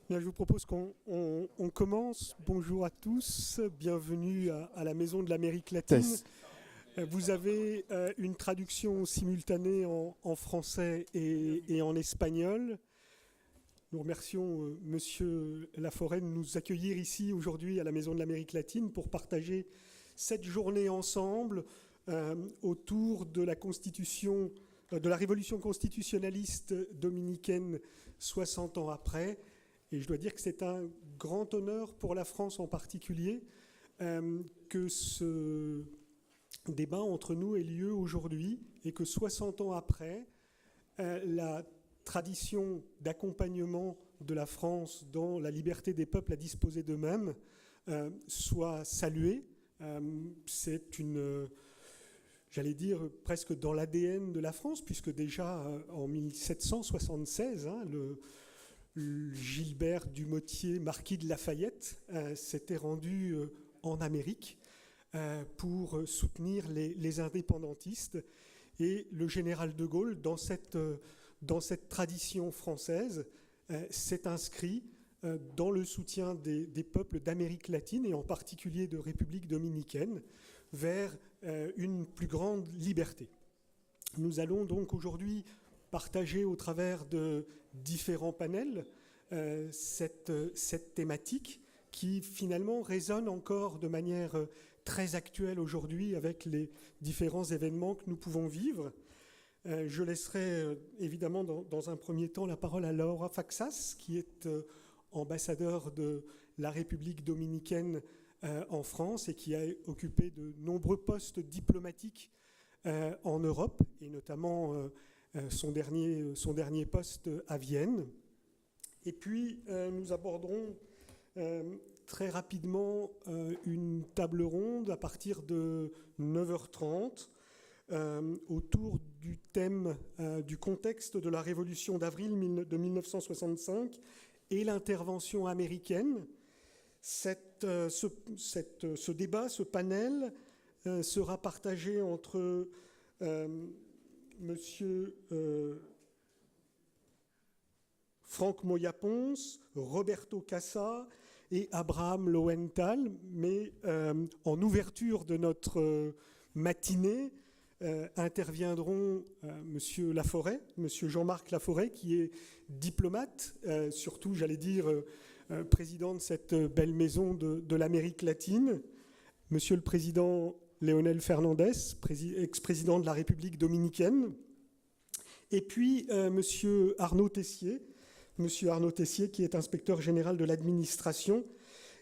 Bien, je vous propose qu'on commence. Bonjour à tous, bienvenue à la Maison de l'Amérique latine. Test. Vous avez une traduction simultanée en français et en espagnol. Nous remercions Monsieur Laforêt de nous accueillir ici aujourd'hui à la Maison de l'Amérique latine pour partager cette journée ensemble autour de la constitution, de la révolution constitutionnaliste dominicaine 60 ans après. Et je dois dire que c'est un grand honneur pour la France en particulier que ce débat entre nous ait lieu aujourd'hui et que 60 ans après, la tradition d'accompagnement de la France dans la liberté des peuples à disposer d'eux-mêmes soit saluée. C'est une, j'allais dire, presque dans l'ADN de la France, puisque déjà en 1776, Gilbert Dumotier, marquis de Lafayette, s'était rendu en Amérique pour soutenir les indépendantistes. Et le général de Gaulle, dans cette tradition française, s'est inscrit dans le soutien des peuples d'Amérique latine, et en particulier de République dominicaine, vers une plus grande liberté. Nous allons donc aujourd'hui partager au travers de différents panels cette thématique qui finalement résonne encore de manière très actuelle aujourd'hui avec les différents événements que nous pouvons vivre. Je laisserai évidemment dans un premier temps la parole à Laura Faxas, qui est ambassadeur de la République dominicaine en France et qui a occupé de nombreux postes diplomatiques en Europe, et notamment son dernier poste à Vienne. Et puis, nous aborderons très rapidement une table ronde à partir de 9h30 autour du thème du contexte de la Révolution d'avril de 1965 et l'intervention américaine. Ce débat, ce panel, sera partagé entre Monsieur Franck Moya-Ponce, Roberto Cassa et Abraham Lowenthal. Mais en ouverture de notre matinée, interviendront Monsieur Laforêt, Monsieur Jean-Marc Laforêt, qui est diplomate, surtout, j'allais dire, président de cette belle maison de l'Amérique latine, Monsieur le Président Léonel Fernandez, ex-président de la République dominicaine, et puis Monsieur Arnaud Tessier, qui est inspecteur général de l'administration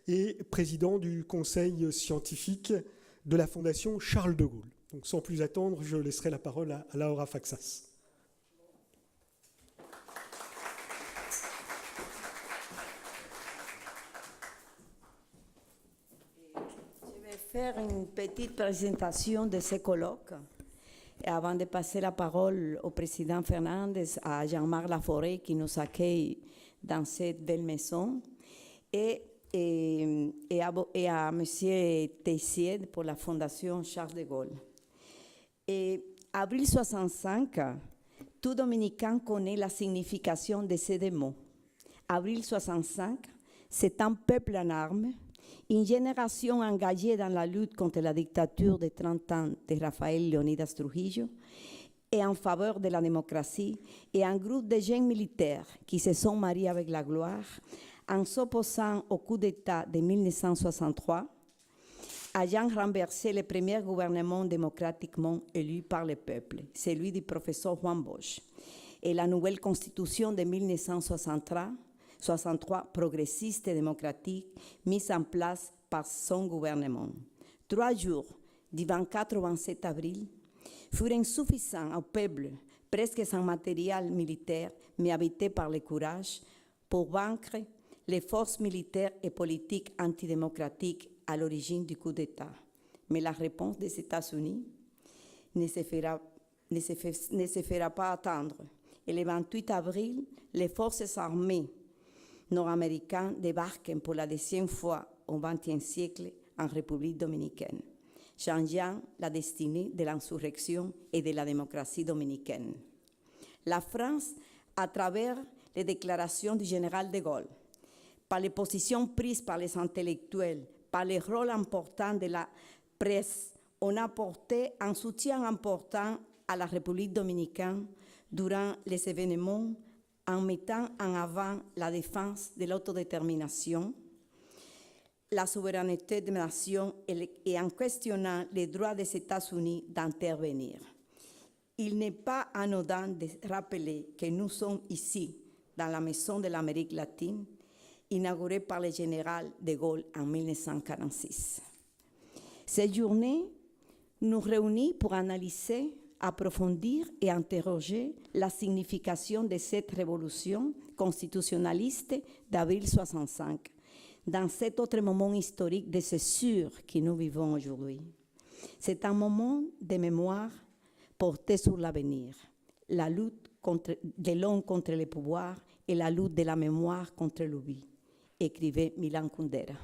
et président du conseil scientifique de la Fondation Charles de Gaulle. Donc sans plus attendre, je laisserai la parole à Laura Faxas. Je vais faire une petite présentation de ce colloque. Et avant de passer la parole au président Fernandez, à Jean-Marc Laforêt qui nous accueille dans cette belle maison, et à M. Tessier pour la Fondation Charles de Gaulle. Et avril 65, tout Dominicain connaît la signification de ces deux mots. Avril 65, c'est un peuple en armes, une génération engagée dans la lutte contre la dictature de 30 ans de Rafael Leonidas Trujillo et en faveur de la démocratie, et un groupe de jeunes militaires qui se sont mariés avec la gloire en s'opposant au coup d'État de 1963, ayant renversé le premier gouvernement démocratiquement élu par le peuple, celui du professeur Juan Bosch, et la nouvelle constitution de 1963 progressiste et démocratique mise en place par son gouvernement. 3 jours, du 24 au 27 avril, furent insuffisants au peuple, presque sans matériel militaire, mais habité par le courage, pour vaincre les forces militaires et politiques antidémocratiques à l'origine du coup d'État. Mais la réponse des États-Unis ne se fera pas attendre. Et le 28 avril, les forces armées nord-américaines débarquent pour la 10e fois au XXe siècle en République dominicaine, changeant la destinée de l'insurrection et de la démocratie dominicaine. La France, à travers les déclarations du général de Gaulle par les positions prises par les intellectuels, par les rôles importants de la presse, ont apporté un soutien important à la République dominicaine durant les événements en mettant en avant la défense de l'autodétermination, la souveraineté des nations et en questionnant les droits des États-Unis d'intervenir. Il n'est pas anodin de rappeler que nous sommes ici, dans la Maison de l'Amérique latine, inaugurée par le général de Gaulle en 1946. Cette journée nous réunit pour analyser, approfondir et interroger la signification de cette révolution constitutionnaliste d'avril 65, dans cet autre moment historique de césure que nous vivons aujourd'hui. C'est un moment de mémoire porté sur l'avenir, la lutte de l'homme contre le pouvoir et la lutte de la mémoire contre l'oubli, écrivait Milan Kundera.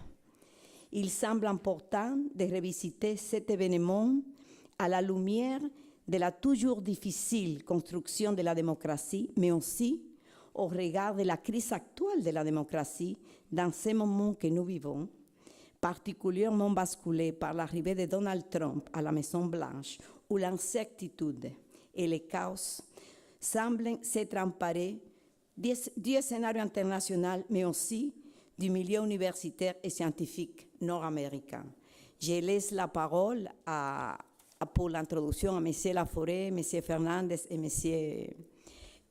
Il semble important de revisiter cet événement à la lumière de la toujours difficile construction de la démocratie, mais aussi au regard de la crise actuelle de la démocratie dans ces moments que nous vivons, particulièrement basculés par l'arrivée de Donald Trump à la Maison-Blanche, où l'incertitude et le chaos semblent s'être emparés du scénario international, mais aussi du milieu universitaire et scientifique nord-américain. Je laisse la parole pour l'introduction à M. Laforêt, M. Fernandez et M.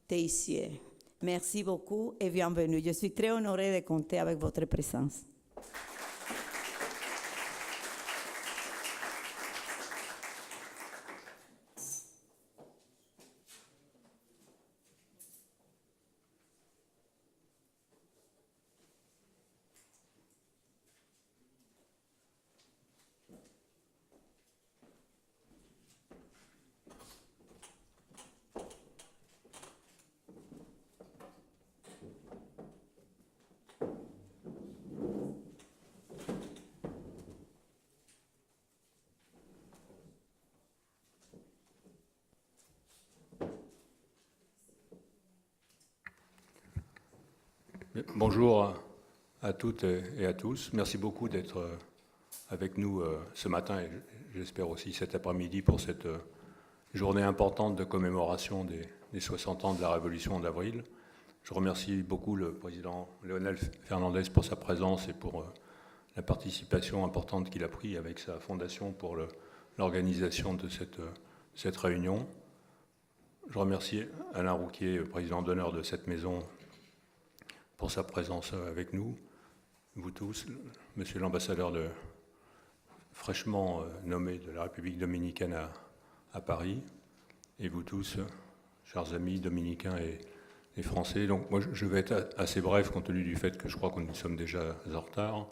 Teissier. Merci beaucoup et bienvenue. Je suis très honorée de compter avec votre présence. Bonjour à toutes et à tous. Merci beaucoup d'être avec nous ce matin et j'espère aussi cet après-midi pour cette journée importante de commémoration des 60 ans de la Révolution d'avril. Je remercie beaucoup le président Leonel Fernandez pour sa présence et pour la participation importante qu'il a prise avec sa fondation pour l'organisation de cette réunion. Je remercie Alain Rouquier, président d'honneur de cette maison, pour sa présence avec nous, vous tous, monsieur l'ambassadeur fraîchement nommé de la République dominicaine à Paris, et vous tous, chers amis dominicains et français. Donc moi je vais être assez bref compte tenu du fait que je crois que nous sommes déjà en retard.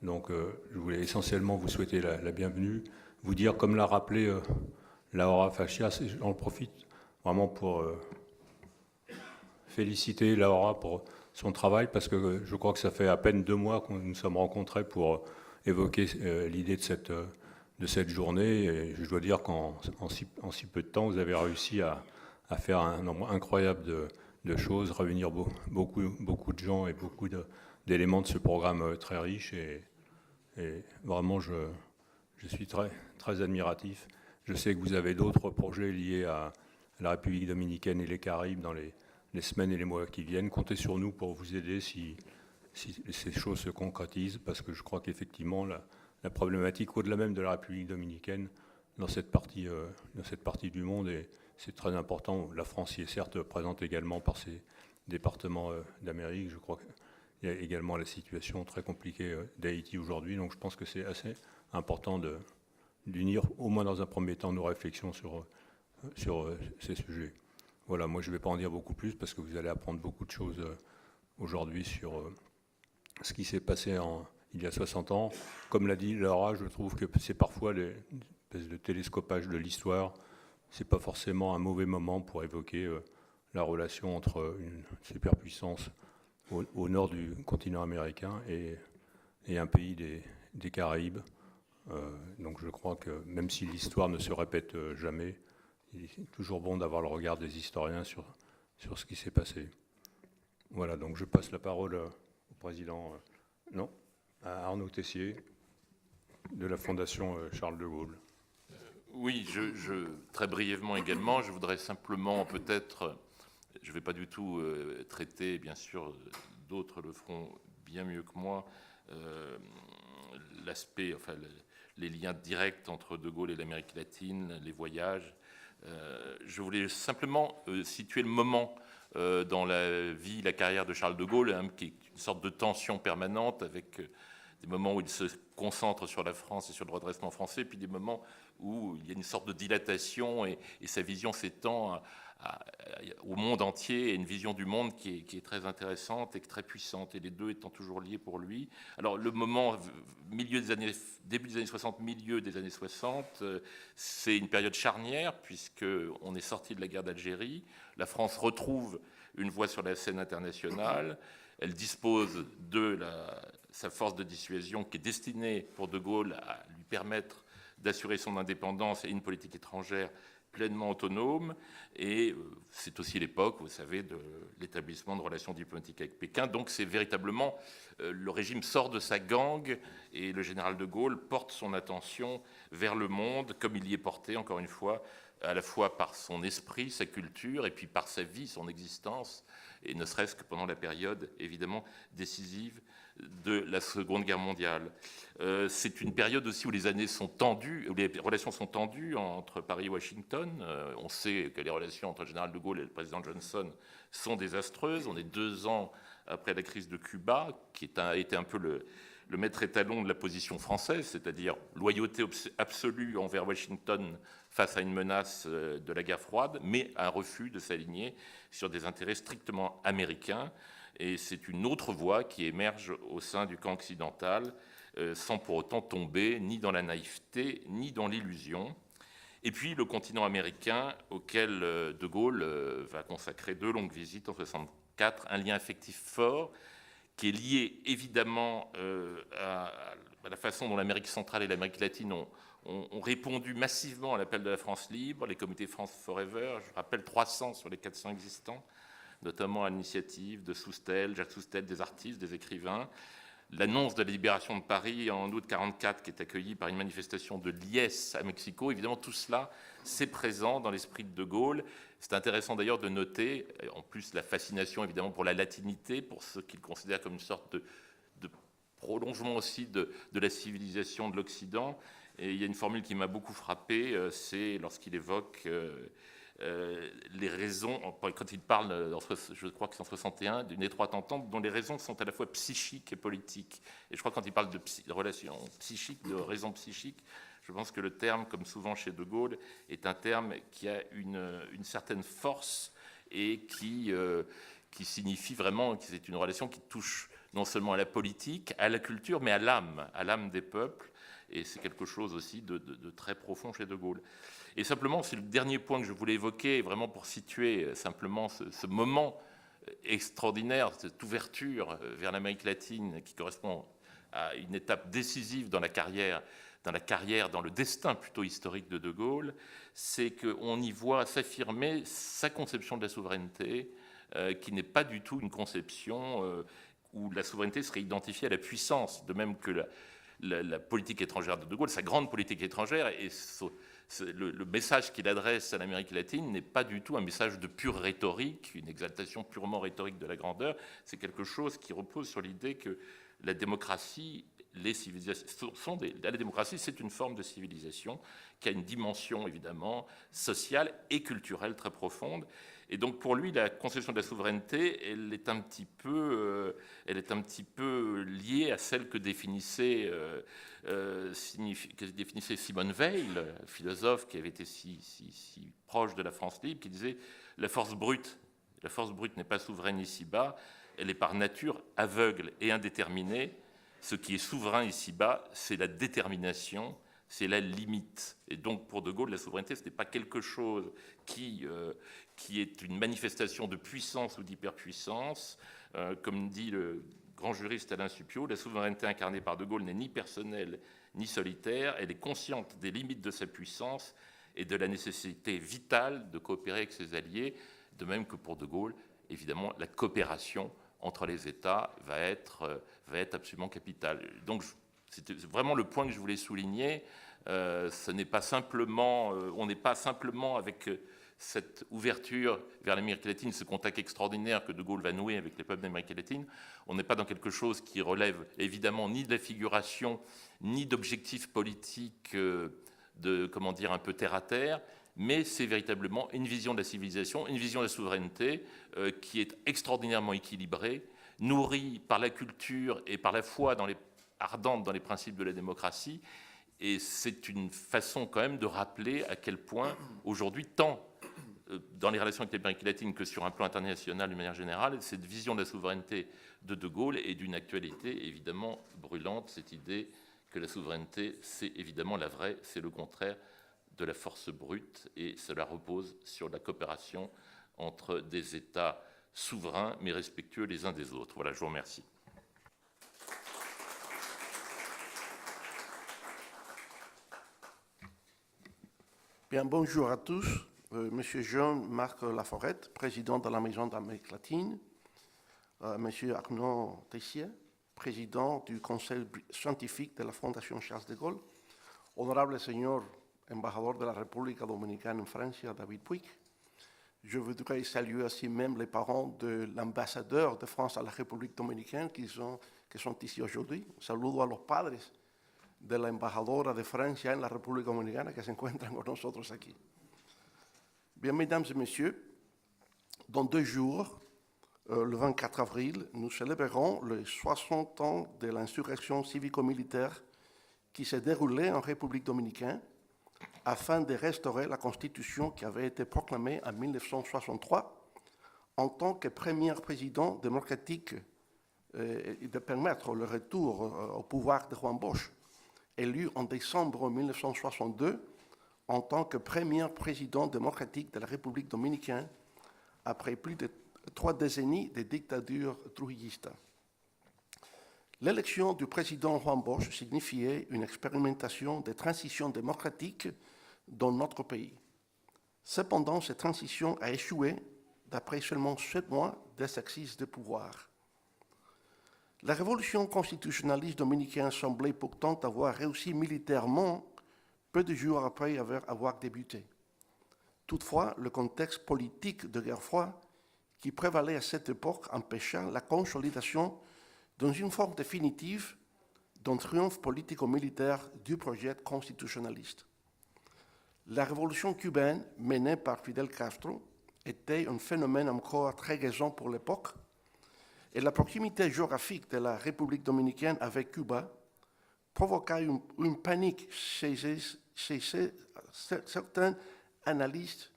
Donc je voulais essentiellement vous souhaiter la bienvenue, vous dire, comme l'a rappelé Laura Fachias, et j'en profite vraiment pour féliciter Laura pour son travail, parce que je crois que ça fait à peine 2 mois que nous nous sommes rencontrés pour évoquer l'idée de cette journée. Et je dois dire qu'en si peu de temps, vous avez réussi à faire un nombre incroyable de choses, réunir beaucoup de gens et beaucoup d'éléments de ce programme très riche. Et vraiment, je suis très, très admiratif. Je sais que vous avez d'autres projets liés à la République dominicaine et les Caraïbes dans les semaines et les mois qui viennent. Comptez sur nous pour vous aider si ces choses se concrétisent, parce que je crois qu'effectivement, la problématique, au-delà même de la République dominicaine, dans cette partie du monde, et c'est très important. La France y est certes présente également par ses départements d'Amérique. Je crois qu'il y a également la situation très compliquée d'Haïti aujourd'hui. Donc je pense que c'est assez important d'unir, au moins dans un premier temps, nos réflexions sur ces sujets. Voilà, moi je ne vais pas en dire beaucoup plus parce que vous allez apprendre beaucoup de choses aujourd'hui sur ce qui s'est passé il y a 60 ans. Comme l'a dit Laura, je trouve que c'est parfois l'espèce de télescopage de l'histoire. Ce n'est pas forcément un mauvais moment pour évoquer la relation entre une superpuissance au nord du continent américain et un pays des Caraïbes. Donc je crois que même si l'histoire ne se répète jamais, il est toujours bon d'avoir le regard des historiens sur ce qui s'est passé. Voilà, donc je passe la parole au président, non, à Arnaud Tessier, de la Fondation Charles de Gaulle. Oui, très brièvement également, je voudrais simplement peut-être, je ne vais pas du tout traiter, bien sûr, d'autres le feront bien mieux que moi, l'aspect, enfin, les liens directs entre De Gaulle et l'Amérique latine, les voyages. Je voulais simplement situer le moment dans la vie, la carrière de Charles de Gaulle, hein, qui est une sorte de tension permanente avec des moments où il se concentre sur la France et sur le redressement français, puis des moments où il y a une sorte de dilatation et sa vision s'étend au monde entier, et une vision du monde qui est très intéressante et très puissante, et les deux étant toujours liés pour lui. Alors le moment, début des années 60, milieu des années 60, c'est une période charnière, puisqu'on est sorti de la guerre d'Algérie, la France retrouve une voix sur la scène internationale, elle dispose de sa force de dissuasion qui est destinée pour De Gaulle à lui permettre d'assurer son indépendance et une politique étrangère pleinement autonome. Et c'est aussi l'époque, vous savez, de l'établissement de relations diplomatiques avec Pékin. Donc c'est véritablement, le régime sort de sa gangue et le général de Gaulle porte son attention vers le monde, comme il y est porté, encore une fois, à la fois par son esprit, sa culture, et puis par sa vie, son existence, et ne serait-ce que pendant la période, évidemment, décisive de la Seconde Guerre mondiale. C'est une période aussi où les années sont tendues, où les relations sont tendues entre Paris et Washington. On sait que les relations entre le général de Gaulle et le président Johnson sont désastreuses. On est 2 ans après la crise de Cuba, qui a été un peu le maître étalon de la position française, c'est-à-dire loyauté absolue envers Washington face à une menace de la guerre froide, mais un refus de s'aligner sur des intérêts strictement américains. Et c'est une autre voie qui émerge au sein du camp occidental, sans pour autant tomber ni dans la naïveté, ni dans l'illusion. Et puis le continent américain, auquel De Gaulle va consacrer 2 longues visites en 1964, un lien affectif fort, qui est lié évidemment à la façon dont l'Amérique centrale et l'Amérique latine ont répondu massivement à l'appel de la France libre, les comités France Forever, je rappelle 300 sur les 400 existants, notamment à l'initiative de Soustelle, Jacques Soustelle, des artistes, des écrivains. L'annonce de la libération de Paris en août 1944, qui est accueillie par une manifestation de liesse à Mexico. Évidemment, tout cela, c'est présent dans l'esprit de De Gaulle. C'est intéressant d'ailleurs de noter, en plus, la fascination évidemment pour la latinité, pour ce qu'il considère comme une sorte de prolongement aussi de la civilisation de l'Occident. Et il y a une formule qui m'a beaucoup frappé, c'est lorsqu'il évoque les raisons, quand il parle, je crois que c'est en 61, d'une étroite entente dont les raisons sont à la fois psychiques et politiques. Et je crois que quand il parle de relations psychiques, de raisons psychiques, je pense que le terme, comme souvent chez De Gaulle, est un terme qui a une certaine force et qui signifie vraiment que c'est une relation qui touche non seulement à la politique, à la culture, mais à l'âme des peuples. Et c'est quelque chose aussi de très profond chez De Gaulle. Et simplement, c'est le dernier point que je voulais évoquer, vraiment pour situer simplement ce moment extraordinaire, cette ouverture vers l'Amérique latine qui correspond à une étape décisive dans la carrière, dans le destin plutôt historique de De Gaulle, c'est qu'on y voit s'affirmer sa conception de la souveraineté, qui n'est pas du tout une conception où la souveraineté serait identifiée à la puissance, de même que la politique étrangère de Gaulle, sa grande politique étrangère, et le message qu'il adresse à l'Amérique latine n'est pas du tout un message de pure rhétorique, une exaltation purement rhétorique de la grandeur. C'est quelque chose qui repose sur l'idée que la démocratie, les civilisations la démocratie, c'est une forme de civilisation qui a une dimension évidemment sociale et culturelle très profonde. Et donc pour lui, la conception de la souveraineté, elle est un petit peu liée à celle que définissait Simone Weil, philosophe qui avait été si proche de la France libre, qui disait la force brute n'est pas souveraine ici-bas, elle est par nature aveugle et indéterminée. Ce qui est souverain ici-bas, c'est la détermination, c'est la limite. Et donc, pour De Gaulle, la souveraineté, ce n'est pas quelque chose qui est une manifestation de puissance ou d'hyperpuissance. Comme dit le grand juriste Alain Supiot, la souveraineté incarnée par De Gaulle n'est ni personnelle ni solitaire. Elle est consciente des limites de sa puissance et de la nécessité vitale de coopérer avec ses alliés, de même que pour De Gaulle, évidemment, la coopération entre les États va être absolument capital. Donc, c'était vraiment le point que je voulais souligner. On n'est pas simplement avec cette ouverture vers l'Amérique latine, ce contact extraordinaire que De Gaulle va nouer avec les peuples d'Amérique latine. On n'est pas dans quelque chose qui relève évidemment ni de la figuration, ni d'objectifs politiques un peu terre à terre, mais c'est véritablement une vision de la civilisation, une vision de la souveraineté qui est extraordinairement équilibrée, nourrie par la culture et par la foi ardente dans les principes de la démocratie. Et c'est une façon quand même de rappeler à quel point aujourd'hui, tant dans les relations avec l'Amérique latine que sur un plan international de manière générale, cette vision de la souveraineté de De Gaulle est d'une actualité évidemment brûlante, cette idée que la souveraineté, c'est évidemment la vraie, c'est le contraire de la force brute, et cela repose sur la coopération entre des États souverains mais respectueux les uns des autres. Voilà, je vous remercie. Bien, bonjour à tous. Monsieur Jean-Marc Laforette, président de la Maison d'Amérique latine. Monsieur Arnaud Tessier, président du Conseil scientifique de la Fondation Charles de Gaulle. Honorable Seigneur ambassadeur de la République dominicaine en France, David Puig. Je voudrais saluer aussi même les parents de l'ambassadeur de France à la République dominicaine qui sont ici aujourd'hui. Saludo a los padres de la embajadora de Francia en la República Dominicana que se encuentran con nosotros aquí. Bien, mesdames et messieurs, dans 2 jours, le 24 avril, nous célébrerons les 60 ans de l'insurrection civico-militaire qui s'est déroulée en République dominicaine afin de restaurer la Constitution qui avait été proclamée en 1963 en tant que premier président démocratique et de permettre le retour au pouvoir de Juan Bosch, élu en décembre 1962 en tant que premier président démocratique de la République dominicaine après plus de 3 décennies de dictature trujilliste. L'élection du président Juan Bosch signifiait une expérimentation de transition démocratique dans notre pays. Cependant, cette transition a échoué d'après seulement 7 mois d'exercice de pouvoir. La révolution constitutionnaliste dominicaine semblait pourtant avoir réussi militairement peu de jours après avoir débuté. Toutefois, le contexte politique de guerre froide qui prévalait à cette époque empêcha la consolidation dans une forme définitive d'un triomphe politico-militaire du projet constitutionnaliste. La révolution cubaine menée par Fidel Castro était un phénomène encore très récent pour l'époque, et la proximité géographique de la République dominicaine avec Cuba provoqua une panique chez certains analystes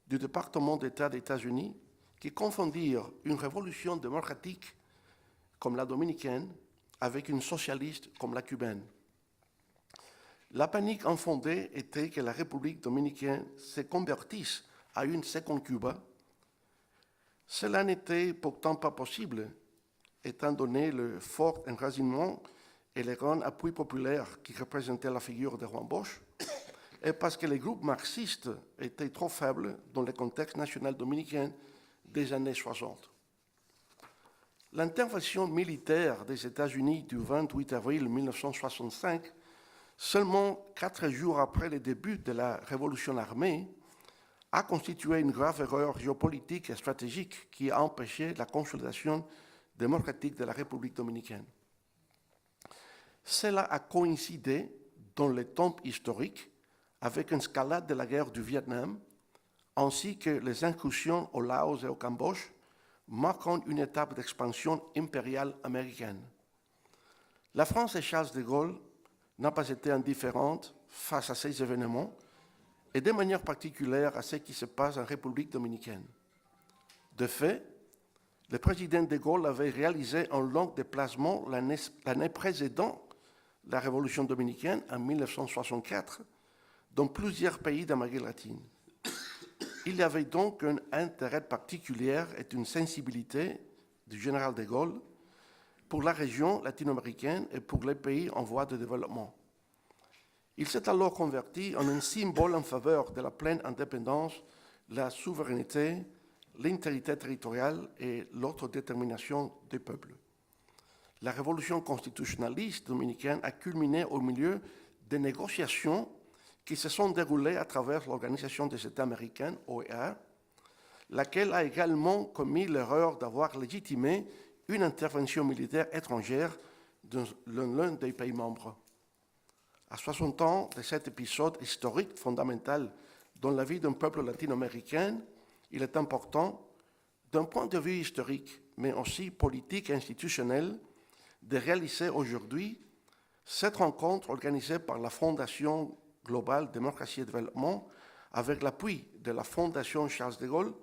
du département d'État des États-Unis qui confondirent une révolution démocratique comme la dominicaine avec une socialiste comme la cubaine. La panique infondée était que la République dominicaine se convertisse à une seconde Cuba. Cela n'était pourtant pas possible, étant donné le fort enracinement et le grand appui populaire qui représentait la figure de Juan Bosch, et parce que les groupes marxistes étaient trop faibles dans le contexte national dominicain des années 60. L'intervention militaire des États-Unis du 28 avril 1965, seulement 4 jours après le début de la révolution armée, a constitué une grave erreur géopolitique et stratégique qui a empêché la consolidation démocratique de la République dominicaine. Cela a coïncidé dans le temps historique avec une escalade de la guerre du Vietnam, ainsi que les incursions au Laos et au Cambodge, marquant une étape d'expansion impériale américaine. La France et Charles de Gaulle n'ont pas été indifférentes face à ces événements, et de manière particulière à ce qui se passe en République dominicaine. De fait, le président de Gaulle avait réalisé un long déplacement l'année précédente la Révolution dominicaine, en 1964, dans plusieurs pays d'Amérique latine. Il y avait donc un intérêt particulier et une sensibilité du général de Gaulle pour la région latino-américaine et pour les pays en voie de développement. Il s'est alors converti en un symbole en faveur de la pleine indépendance, la souveraineté, l'intégrité territoriale et l'autodétermination des peuples. La révolution constitutionnaliste dominicaine a culminé au milieu des négociations qui se sont déroulées à travers l'Organisation des États américains, OEA, laquelle a également commis l'erreur d'avoir légitimé une intervention militaire étrangère dans l'un des pays membres. À 60 ans de cet épisode historique fondamental dans la vie d'un peuple latino-américain, il est important, d'un point de vue historique, mais aussi politique et institutionnel, de réaliser aujourd'hui cette rencontre organisée par la Fondation globale Démocratie et Développement avec l'appui de la Fondation Charles de Gaulle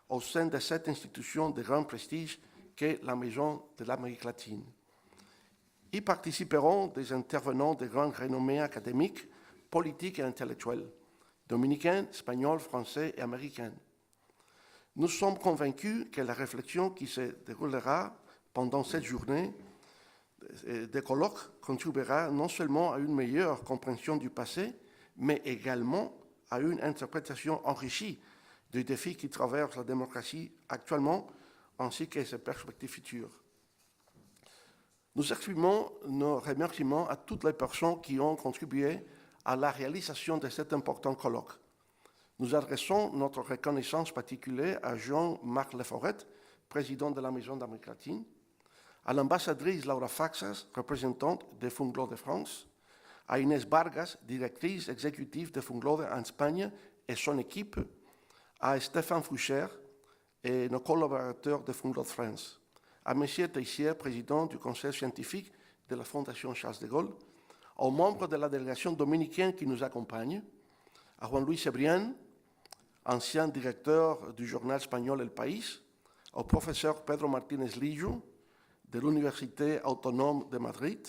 au sein de cette institution de grand prestige qu'est la Maison de l'Amérique latine. Y participeront des intervenants de grande renommée académique, politique et intellectuelle, dominicains, espagnols, français et américains. Nous sommes convaincus que la réflexion qui se déroulera pendant cette journée de colloques contribuera non seulement à une meilleure compréhension du passé, mais également à une interprétation enrichie des défis qui traversent la démocratie actuellement, ainsi que ses perspectives futures. Nous exprimons nos remerciements à toutes les personnes qui ont contribué à la réalisation de cet important colloque. Nous adressons notre reconnaissance particulière à Jean-Marc Laforêt, président de la Maison d'Amérique latine, à l'ambassadrice Laura Faxas, représentante de Funglode de France, à Inés Vargas, directrice exécutive de Funglode en Espagne et son équipe, à Stéphane Foucher et nos collaborateurs de Funglode France, à M. Teissier, président du conseil scientifique de la Fondation Charles de Gaulle, aux membres de la délégation dominicaine qui nous accompagne, à Juan Luis Cebrián, ancien directeur du journal espagnol El País, au professeur Pedro Martínez Lillo, de l'Université autonome de Madrid.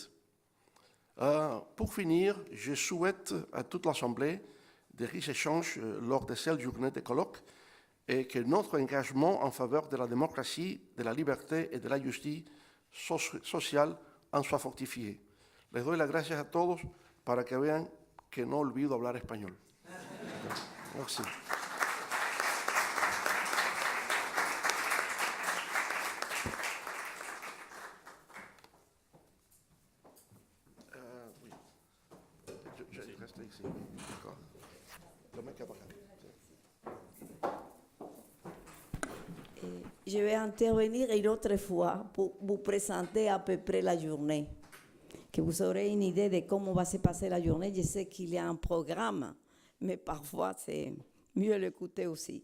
Pour finir, je souhaite à toute l'Assemblée de riches échanges lors de cette journée de colloque et que notre engagement en faveur de la démocratie, de la liberté et de la justice sociale en soit fortifié. Les doy las gracias a todos para que vean que no olvido hablar español. Merci. Je vais intervenir une autre fois pour vous présenter à peu près la journée, que vous aurez une idée de comment va se passer la journée. Je sais qu'il y a un programme, mais parfois c'est mieux l'écouter aussi.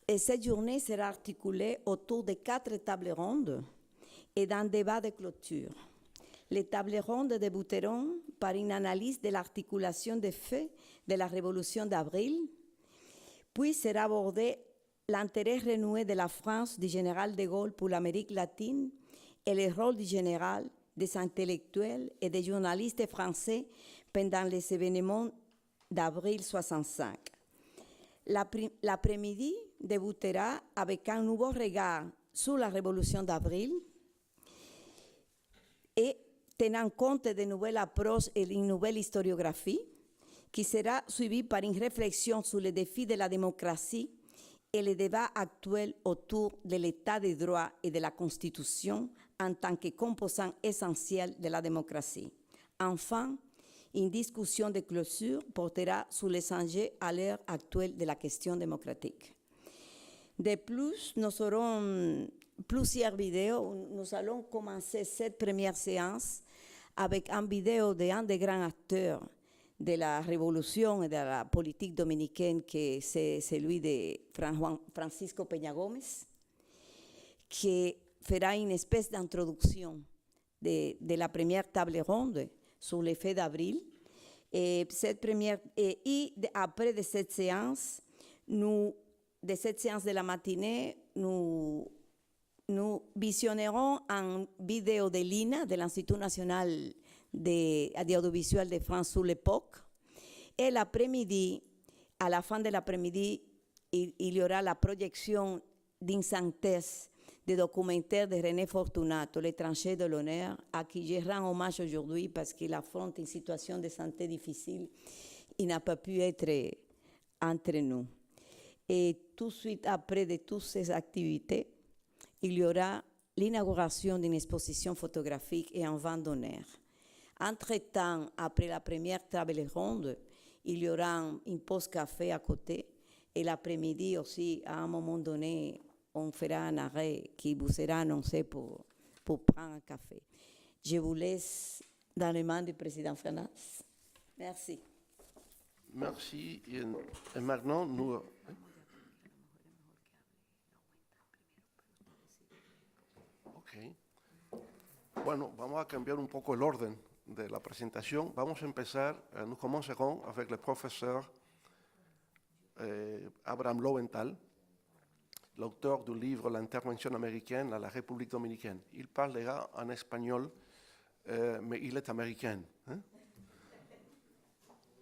Et cette journée sera articulée autour de 4 tables rondes et d'un débat de clôture. Les tables rondes débuteront par une analyse de l'articulation des faits de la Révolution d'avril, puis sera abordé l'intérêt renoué de la France du général de Gaulle pour l'Amérique latine et le rôle du général, des intellectuels et des journalistes français pendant les événements d'avril 65. L'après-midi débutera avec un nouveau regard sur la Révolution d'avril et tenant compte de nouvelles approches et d'une nouvelle historiographie qui sera suivie par une réflexion sur les défis de la démocratie et le débat actuel autour de l'état de droit et de la Constitution en tant que composant essentiel de la démocratie. Enfin, une discussion de clôture portera sur les enjeux à l'heure actuelle de la question démocratique. De plus, nous aurons plusieurs vidéos. Nous allons commencer cette première séance avec une vidéo d'un des grands acteurs de la révolution et de la politique dominicaine, que c'est celui de Francisco Peña Gómez, qui fera une espèce d'introduction de la première table ronde sur les faits d'avril. Et après de cette séance, de la matinée, nous visionnerons une vidéo de l'INA, de l'Institut national d'audiovisuel de France sur l'époque. Et l'après-midi, à la fin de l'après-midi, il y aura la projection d'une synthèse des documentaires de René Fortunato, l'étranger de l'honneur, à qui je rends hommage aujourd'hui parce qu'il affronte une situation de santé difficile. Il n'a pas pu être entre nous. Et tout de suite après de toutes ces activités, il y aura l'inauguration d'une exposition photographique et un vent d'honneur. Entre-temps, après la première table ronde, il y aura une pause café à côté. Et l'après-midi aussi, à un moment donné, on fera un arrêt qui vous sera annoncé pour prendre un café. Je vous laisse dans les mains du président Fernandez. Merci. Merci. Et maintenant, nous... Ok. Bueno, vamos a cambiar un poco el orden de la presentación. Vamos a empezar, nous commencerons avec le professeur Abraham Lowenthal, l'auteur du livre L'intervention américaine à la République dominicaine. Il parlera en espagnol, mais il est américain. Hein?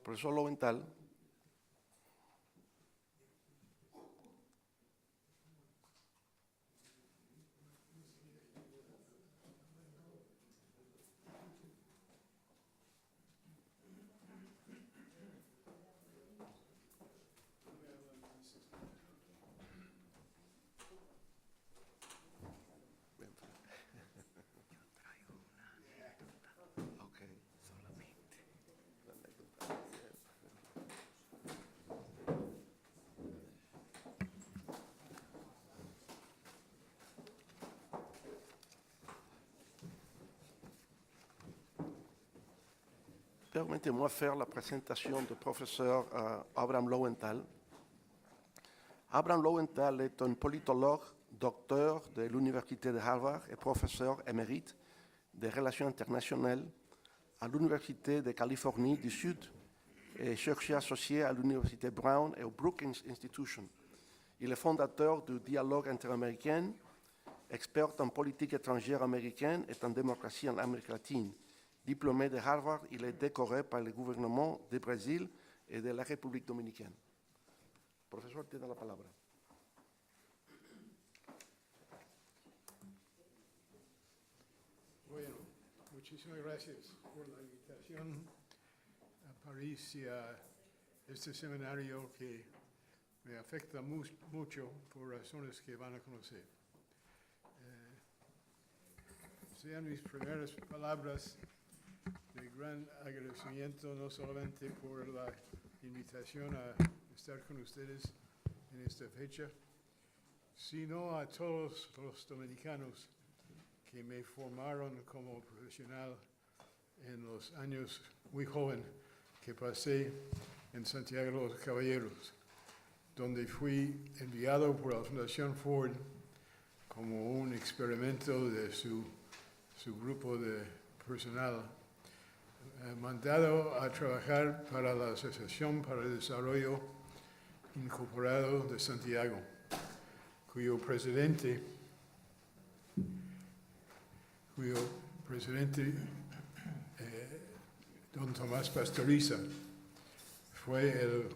Professeur Lowenthal. Permettez-moi de faire la présentation du professeur Abraham Lowenthal. Abraham Lowenthal est un politologue, docteur de l'Université de Harvard et professeur émérite des relations internationales à l'Université de Californie du Sud et chercheur associé à l'Université Brown et au Brookings Institution. Il est fondateur du dialogue interaméricain, expert en politique étrangère américaine et en démocratie en Amérique latine. Diplômé de Harvard, il est décoré par le gouvernement du Brésil et de la République dominicaine. Profesor, tiene la palabra. Bueno, muchísimas gracias por la invitación a París y a este seminario que me afecta mucho por razones que van a conocer. Sean mis primeras palabras de gran agradecimiento no solamente por la invitación a estar con ustedes en esta fecha, sino a todos los dominicanos que me formaron como profesional en los años muy joven que pasé en Santiago de los Caballeros, donde fui enviado por la Fundación Ford como un experimento de su grupo de personal, mandado a trabajar para la Asociación para el Desarrollo Incorporado de Santiago, cuyo presidente don Tomás Pastoriza fue el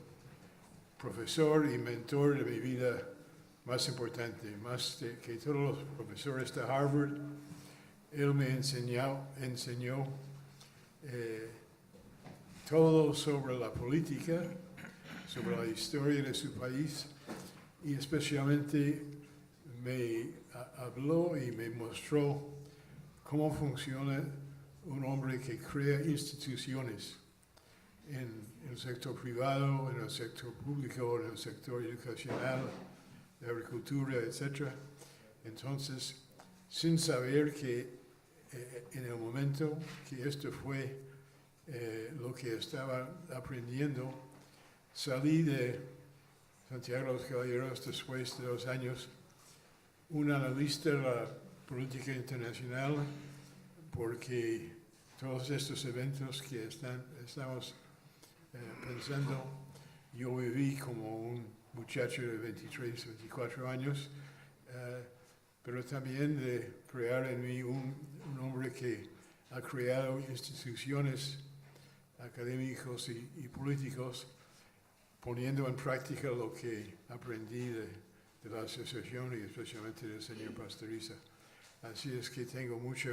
profesor y mentor de mi vida más importante, más que todos los profesores de Harvard. Él me enseñó todo sobre la política, sobre la historia de su país y especialmente me habló y me mostró cómo funciona un hombre que crea instituciones en el sector privado, en el sector público, en el sector educacional, de agricultura, etc. Entonces, sin saber que en el momento que esto fue lo que estaba aprendiendo, salí de Santiago de los Caballeros después de 2 años, un analista de la política internacional, porque todos estos eventos que estamos pensando, yo viví como un muchacho de 23, 24 años, pero también de crear en mí un hombre que ha creado instituciones académicos y políticos, poniendo en práctica lo que aprendí de la asociación y especialmente del señor Pastoriza. Así es que tengo mucha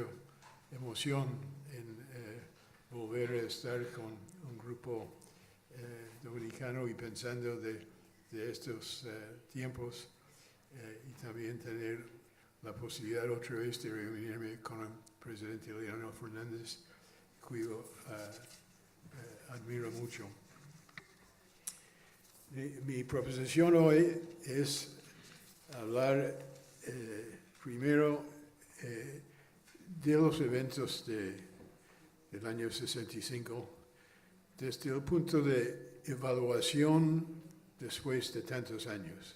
emoción en volver a estar con un grupo dominicano y pensando de de estos tiempos y también tener la posibilidad otra vez de reunirme con el presidente Leonel Fernández, cuyo admiro mucho. Mi proposición hoy es hablar primero de los eventos del año 65 desde el punto de evaluación después de tantos años.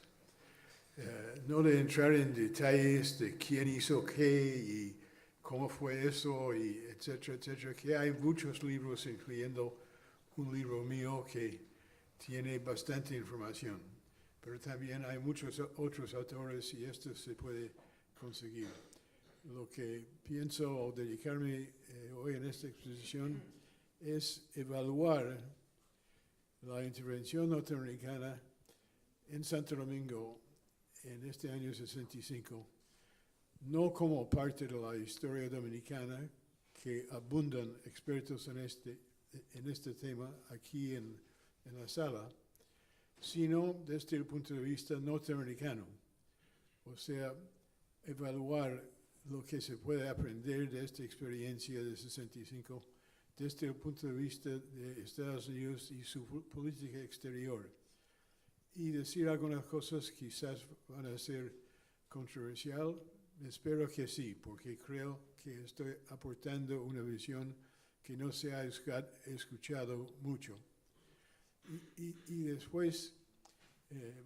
No de entrar en detalles de quién hizo qué y cómo fue eso, y etcétera, etcétera, que hay muchos libros, incluyendo un libro mío que tiene bastante información, pero también hay muchos otros autores y esto se puede conseguir. Lo que pienso dedicarme hoy en esta exposición es evaluar la intervención norteamericana en Santo Domingo en este año 65, no como parte de la historia dominicana, que abundan expertos en este tema aquí en la sala, sino desde el punto de vista norteamericano, o sea, evaluar lo que se puede aprender de esta experiencia de 65 desde el punto de vista de Estados Unidos y su política exterior, y decir algunas cosas quizás van a ser controversial. Espero que sí, porque creo que estoy aportando una visión que no se ha escuchado mucho. Y después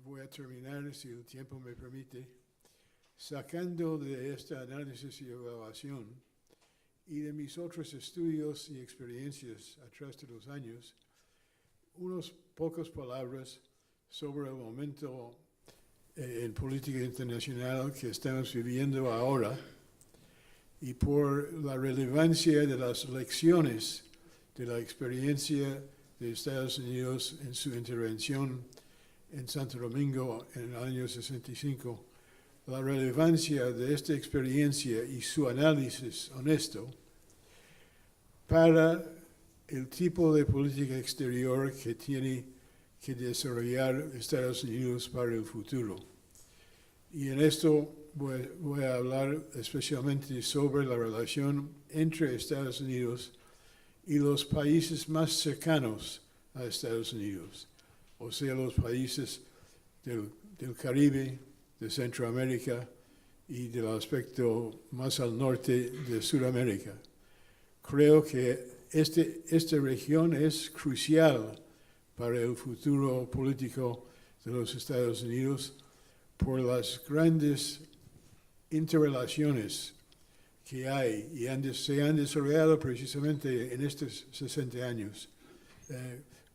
voy a terminar, si el tiempo me permite, sacando de este análisis y evaluación y de mis otros estudios y experiencias a través de los años, unas pocas palabras sobre el momento en política internacional que estamos viviendo ahora, y por la relevancia de las lecciones de la experiencia de Estados Unidos en su intervención en Santo Domingo en el año 65, la relevancia de esta experiencia y su análisis honesto para el tipo de política exterior que tiene que desarrollar Estados Unidos para el futuro. Y en esto voy a hablar especialmente sobre la relación entre Estados Unidos y los países más cercanos a Estados Unidos, o sea, los países del Caribe, de Centroamérica y del aspecto más al norte de Sudamérica. Creo que esta región es crucial para el futuro político de los Estados Unidos por las grandes interrelaciones que hay y se han desarrollado precisamente en estos 60 años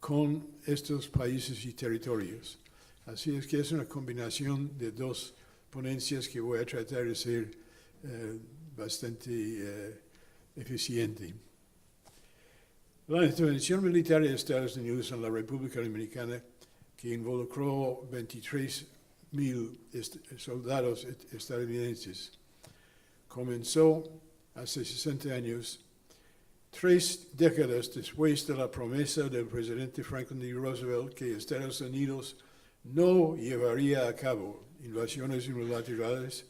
con estos países y territorios. Así es que es una combinación de dos ponencias que voy a tratar de ser bastante eficiente. La intervención militar de Estados Unidos en la República Dominicana, que involucró 23,000 soldados estadounidenses, comenzó hace 60 años, 3 décadas después de la promesa del presidente Franklin D. Roosevelt que Estados Unidos no llevaría a cabo invasiones unilaterales,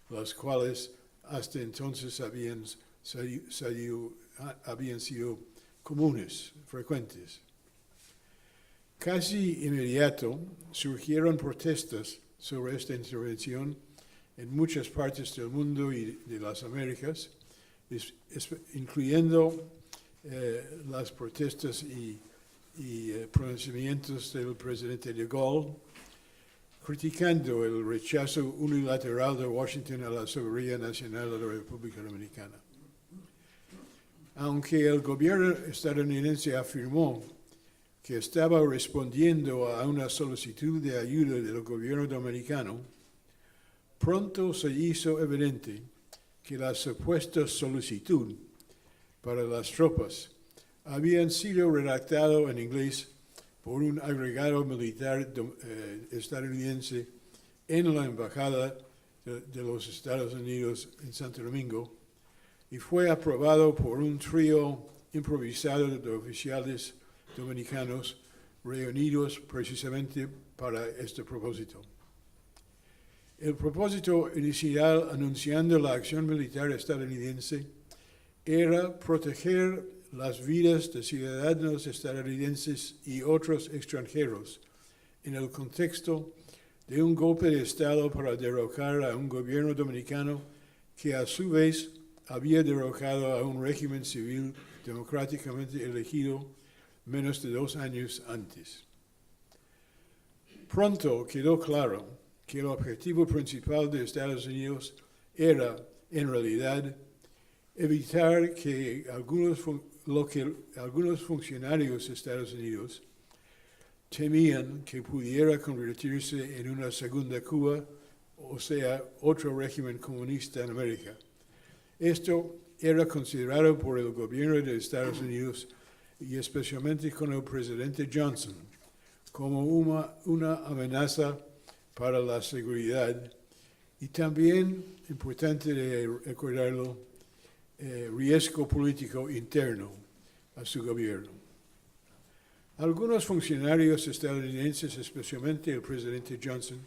las cuales hasta entonces habían sido comunes, frecuentes. Casi inmediato surgieron protestas sobre esta intervención en muchas partes del mundo y de las Américas, incluyendo las protestas y pronunciamientos del presidente de Gaulle, criticando el rechazo unilateral de Washington a la soberanía nacional de la República Dominicana. Aunque el gobierno estadounidense afirmó que estaba respondiendo a una solicitud de ayuda del gobierno dominicano, pronto se hizo evidente que la supuesta solicitud para las tropas habían sido redactado en inglés por un agregado militar estadounidense en la Embajada de los Estados Unidos en Santo Domingo y fue aprobado por un trío improvisado de oficiales dominicanos reunidos precisamente para este propósito. El propósito inicial anunciando la acción militar estadounidense era proteger las vidas de ciudadanos estadounidenses y otros extranjeros en el contexto de un golpe de Estado para derrocar a un gobierno dominicano que a su vez había derrocado a un régimen civil democráticamente elegido menos de 2 años antes. Pronto quedó claro que el objetivo principal de Estados Unidos era, en realidad, evitar que algunos funcionarios de Estados Unidos temían que pudiera convertirse en una segunda Cuba, o sea, otro régimen comunista en América. Esto era considerado por el gobierno de Estados Unidos y especialmente con el presidente Johnson como una amenaza para la seguridad y también, importante de recordarlo, riesgo político interno a su gobierno. Algunos funcionarios estadounidenses, especialmente el presidente Johnson,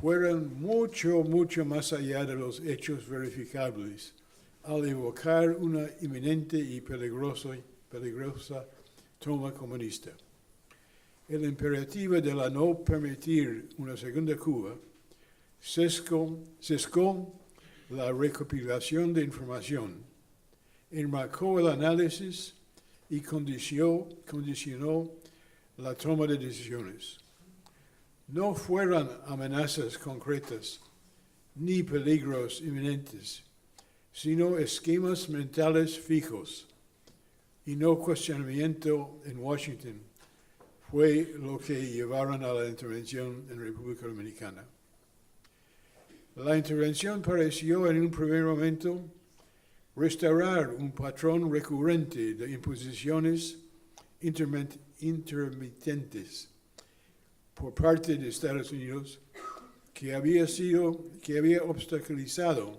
fueron mucho más allá de los hechos verificables al evocar una inminente y peligrosa toma comunista. El imperativo de la no permitir una segunda Cuba sesgó la recopilación de información, enmarcó el análisis y condicionó la toma de decisiones. No fueron amenazas concretas ni peligros inminentes, sino esquemas mentales fijos y no cuestionamiento en Washington fue lo que llevaron a la intervención en República Dominicana. La intervención pareció en un primer momento restaurar un patrón recurrente de imposiciones intermitentes por parte de Estados Unidos que había obstaculizado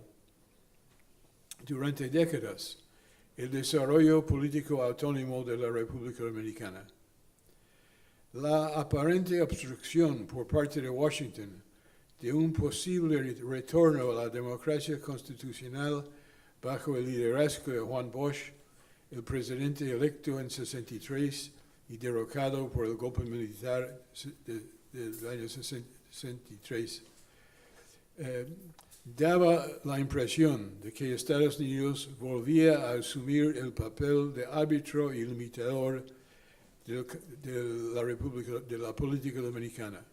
durante décadas el desarrollo político autónomo de la República Dominicana. La aparente obstrucción por parte de Washington de un posible retorno a la democracia constitucional bajo el liderazgo de Juan Bosch, el presidente electo en 63 y derrocado por el golpe militar del año 63, daba la impresión de que Estados Unidos volvía a asumir el papel de árbitro y limitador de la política dominicana,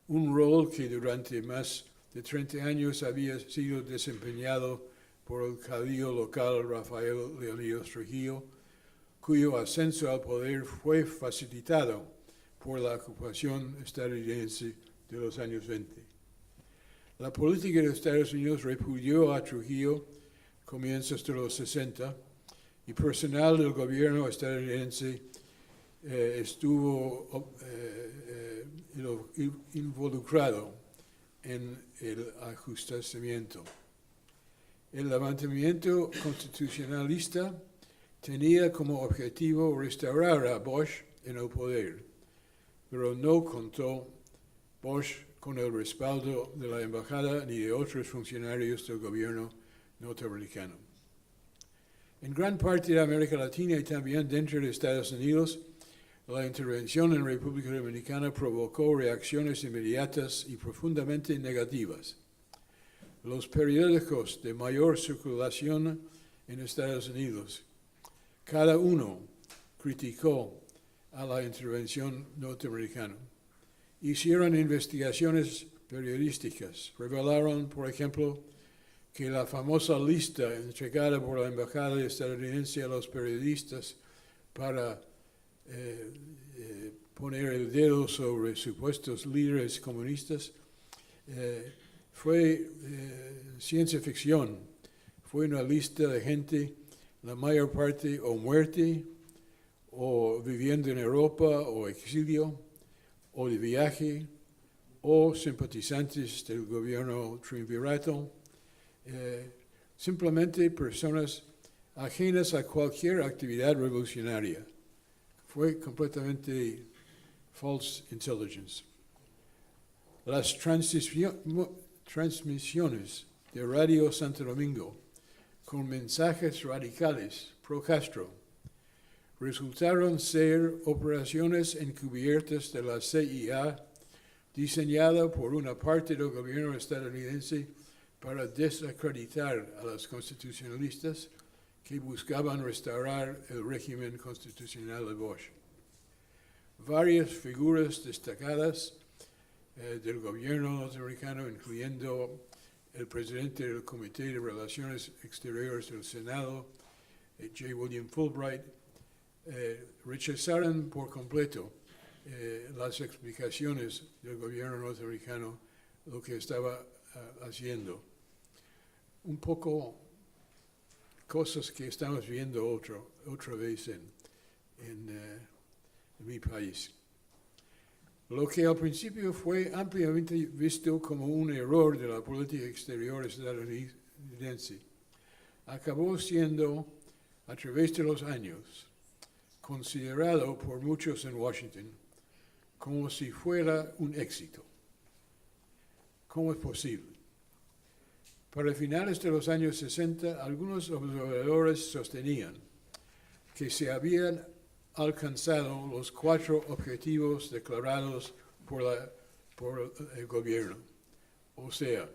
un rol que durante más de 30 años había sido desempeñado por el caudillo local Rafael Leónidas Trujillo, cuyo ascenso al poder fue facilitado por la ocupación estadounidense de los años 20. La política de Estados Unidos repudió a Trujillo comienzos de los 60 y personal del gobierno estadounidense estuvo involucrado en el ajustamiento. El levantamiento constitucionalista tenía como objetivo restaurar a Bosch en el poder, pero no contó Bosch con el respaldo de la embajada ni de otros funcionarios del gobierno norteamericano. En gran parte de América Latina y también dentro de Estados Unidos, la intervención en República Dominicana provocó reacciones inmediatas y profundamente negativas. Los periódicos de mayor circulación en Estados Unidos, cada uno criticó a la intervención norteamericana. Hicieron investigaciones periodísticas, revelaron, por ejemplo, que la famosa lista entregada por la embajada estadounidense a los periodistas para poner el dedo sobre supuestos líderes comunistas fue ciencia ficción. Fue una lista de gente, la mayor parte o muerte, o viviendo en Europa, o exilio, o de viaje, o simpatizantes del gobierno triunvirato, simplemente personas ajenas a cualquier actividad revolucionaria. Fue completamente false intelligence. Las transmisiones de Radio Santo Domingo con mensajes radicales pro-Castro resultaron ser operaciones encubiertas de la CIA diseñada por una parte del gobierno estadounidense para desacreditar a los constitucionalistas que buscaban restaurar el régimen constitucional de Bush. Varias figuras destacadas del gobierno norteamericano, incluyendo el presidente del Comité de Relaciones Exteriores del Senado, J. William Fulbright, rechazaron por completo las explicaciones del gobierno norteamericano, lo que estaba haciendo. Un poco cosas que estamos viendo otra vez en mi país. Lo que al principio fue ampliamente visto como un error de la política exterior estadounidense, acabó siendo, a través de los años, considerado por muchos en Washington como si fuera un éxito. ¿Cómo es posible? Para finales de los años 60, algunos observadores sostenían que se habían alcanzado los 4 objetivos declarados por el gobierno, o sea,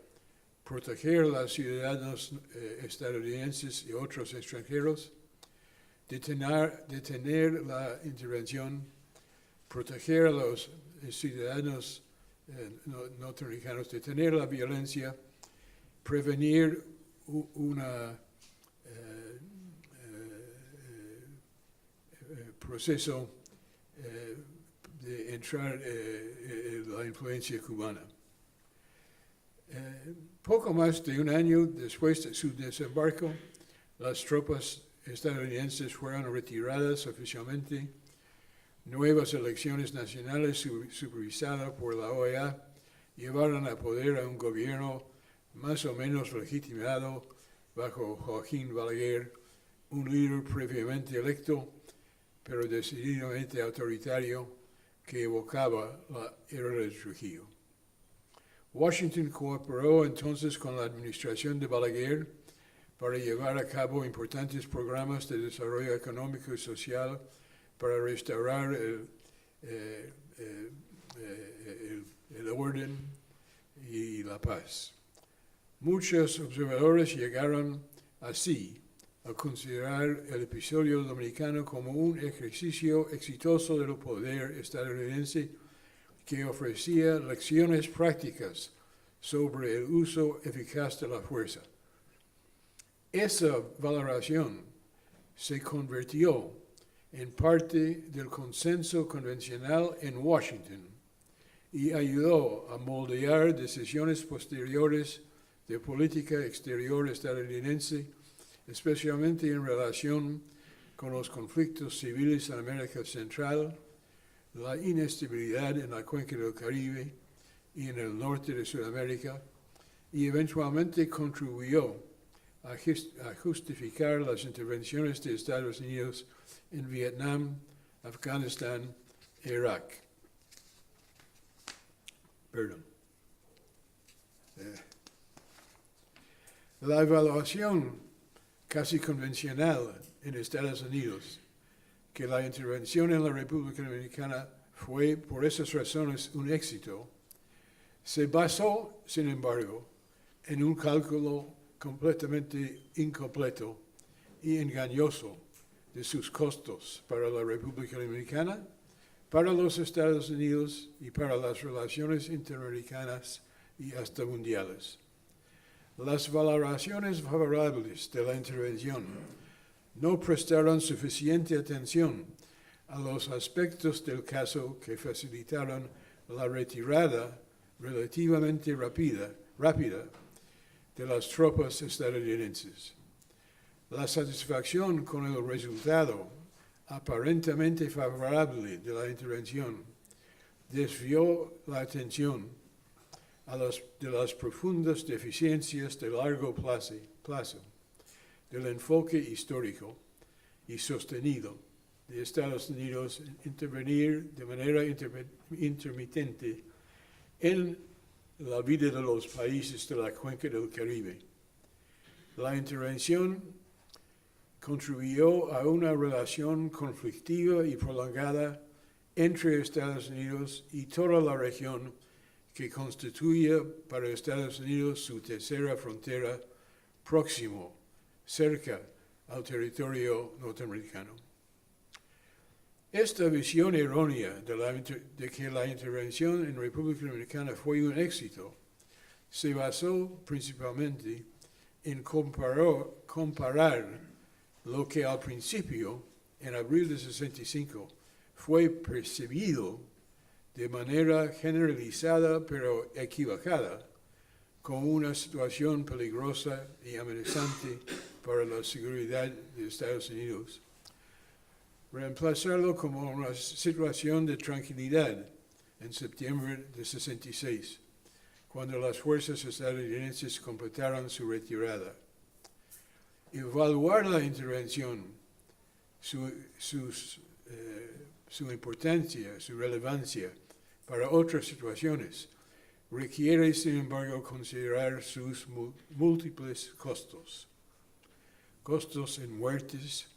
proteger a los ciudadanos estadounidenses y otros extranjeros, detener la intervención, proteger a los ciudadanos norteamericanos, detener la violencia, prevenir una proceso de entrar la influencia cubana. Poco más de un año después de su desembarco, las tropas estadounidenses fueron retiradas oficialmente, nuevas elecciones nacionales supervisadas por la OEA llevaron a poder a un gobierno más o menos legitimado bajo Joaquín Balaguer, un líder previamente electo, pero decididamente autoritario, que evocaba la era de Trujillo. Washington cooperó entonces con la administración de Balaguer para llevar a cabo importantes programas de desarrollo económico y social para restaurar el orden y la paz. Muchos observadores llegaron así a considerar el episodio dominicano como un ejercicio exitoso del poder estadounidense que ofrecía lecciones prácticas sobre el uso eficaz de la fuerza. Esa valoración se convirtió en parte del consenso convencional en Washington y ayudó a moldear decisiones posteriores de política exterior estadounidense, especialmente en relación con los conflictos civiles en América Central, la inestabilidad en la cuenca del Caribe y en el norte de Sudamérica, y eventualmente contribuyó a justificar las intervenciones de Estados Unidos en Vietnam, Afganistán e Irak. La evaluación casi convencional en Estados Unidos que la intervención en la República Dominicana fue, por esas razones, un éxito, se basó, sin embargo, en un cálculo completamente incompleto y engañoso de sus costos para la República Dominicana, para los Estados Unidos y para las relaciones interamericanas y hasta mundiales. Las valoraciones favorables de la intervención no prestaron suficiente atención a los aspectos del caso que facilitaron la retirada relativamente rápida de las tropas estadounidenses. La satisfacción con el resultado aparentemente favorable de la intervención desvió la atención de las profundas deficiencias de largo plazo del enfoque histórico y sostenido de Estados Unidos intervenir de manera intermitente en la vida de los países de la cuenca del Caribe. La intervención contribuyó a una relación conflictiva y prolongada entre Estados Unidos y toda la región que constituye para Estados Unidos su tercera frontera próximo, cerca al territorio norteamericano. Esta visión errónea de que la intervención en República Dominicana fue un éxito se basó principalmente en comparar lo que al principio, en abril de 65, fue percibido de manera generalizada pero equivocada como una situación peligrosa y amenazante para la seguridad de Estados Unidos. Reemplazarlo como una situación de tranquilidad en septiembre de 66, cuando las fuerzas estadounidenses completaron su retirada. Evaluar la intervención, su importancia, su relevancia para otras situaciones, requiere, sin embargo, considerar sus múltiples costos. Costos en muertes,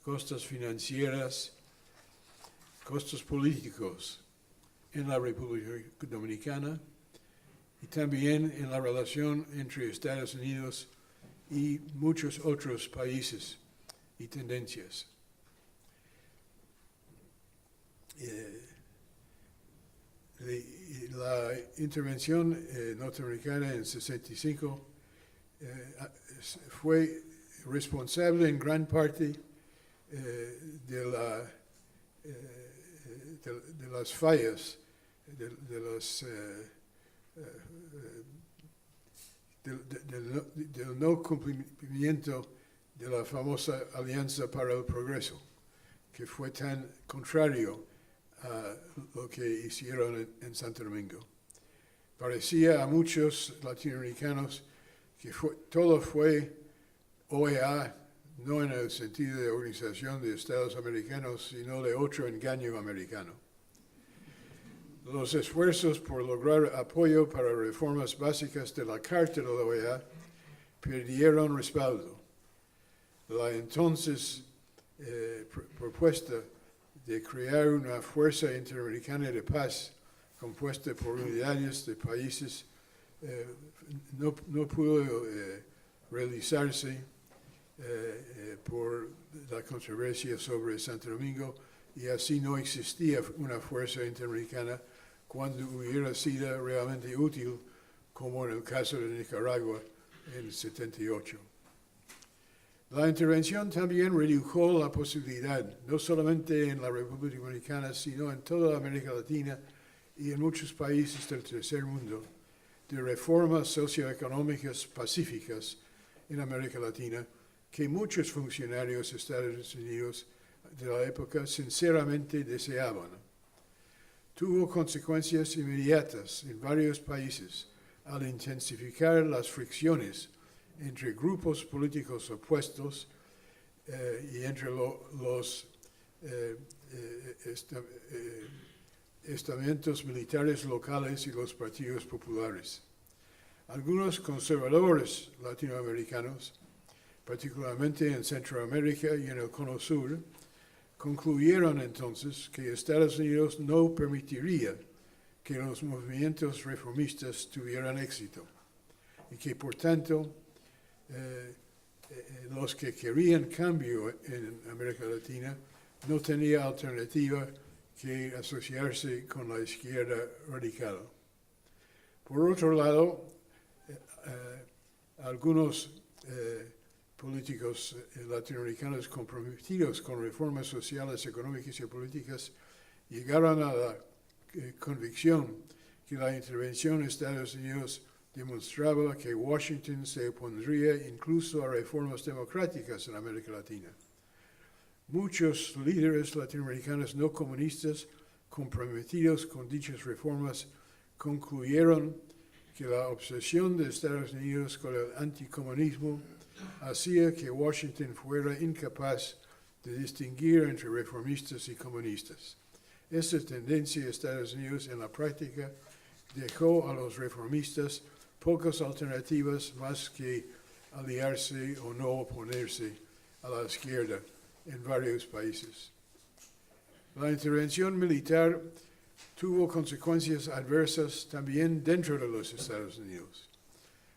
costos financieras, costos políticos en la República Dominicana y también en la relación entre Estados Unidos y muchos otros países y tendencias. La intervención norteamericana en 65 fue responsable en gran parte de las fallas, del no cumplimiento de la famosa Alianza para el Progreso, que fue tan contrario a lo que hicieron en Santo Domingo. Parecía a muchos latinoamericanos que todo fue OEA, no en el sentido de Organización de Estados Americanos, sino de otro engaño americano. Los esfuerzos por lograr apoyo para reformas básicas de la Carta de la OEA perdieron respaldo. La entonces propuesta de crear una fuerza interamericana de paz compuesta por unidades de países no pudo realizarse por la controversia sobre Santo Domingo, y así no existía una fuerza interamericana cuando hubiera sido realmente útil, como en el caso de Nicaragua en el 78. La intervención también redujo la posibilidad, no solamente en la República Dominicana, sino en toda América Latina y en muchos países del tercer mundo, de reformas socioeconómicas pacíficas en América Latina que muchos funcionarios de Estados Unidos de la época sinceramente deseaban. Tuvo consecuencias inmediatas en varios países al intensificar las fricciones entre grupos políticos opuestos y entre los estamentos militares locales y los partidos populares. Algunos conservadores latinoamericanos, particularmente en Centroamérica y en el Cono Sur, concluyeron entonces que Estados Unidos no permitiría que los movimientos reformistas tuvieran éxito y que, por tanto, los que querían cambio en América Latina no tenían alternativa que asociarse con la izquierda radical. Por otro lado, algunos políticos latinoamericanos comprometidos con reformas sociales, económicas y políticas llegaron a la convicción que la intervención de Estados Unidos demostraba que Washington se opondría incluso a reformas democráticas en América Latina. Muchos líderes latinoamericanos no comunistas comprometidos con dichas reformas concluyeron que la obsesión de Estados Unidos con el anticomunismo hacía que Washington fuera incapaz de distinguir entre reformistas y comunistas. Esta tendencia de Estados Unidos en la práctica dejó a los reformistas pocas alternativas más que aliarse o no oponerse a la izquierda en varios países. La intervención militar tuvo consecuencias adversas también dentro de los Estados Unidos.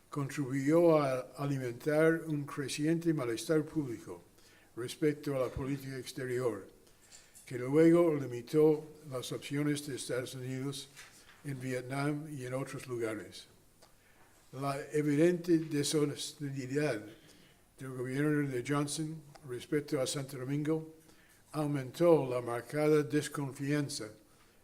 Contribuyó a alimentar un creciente malestar público respecto a la política exterior, que luego limitó las opciones de Estados Unidos en Vietnam y en otros lugares. La evidente deshonestidad del gobierno de Johnson respecto a Santo Domingo aumentó la marcada desconfianza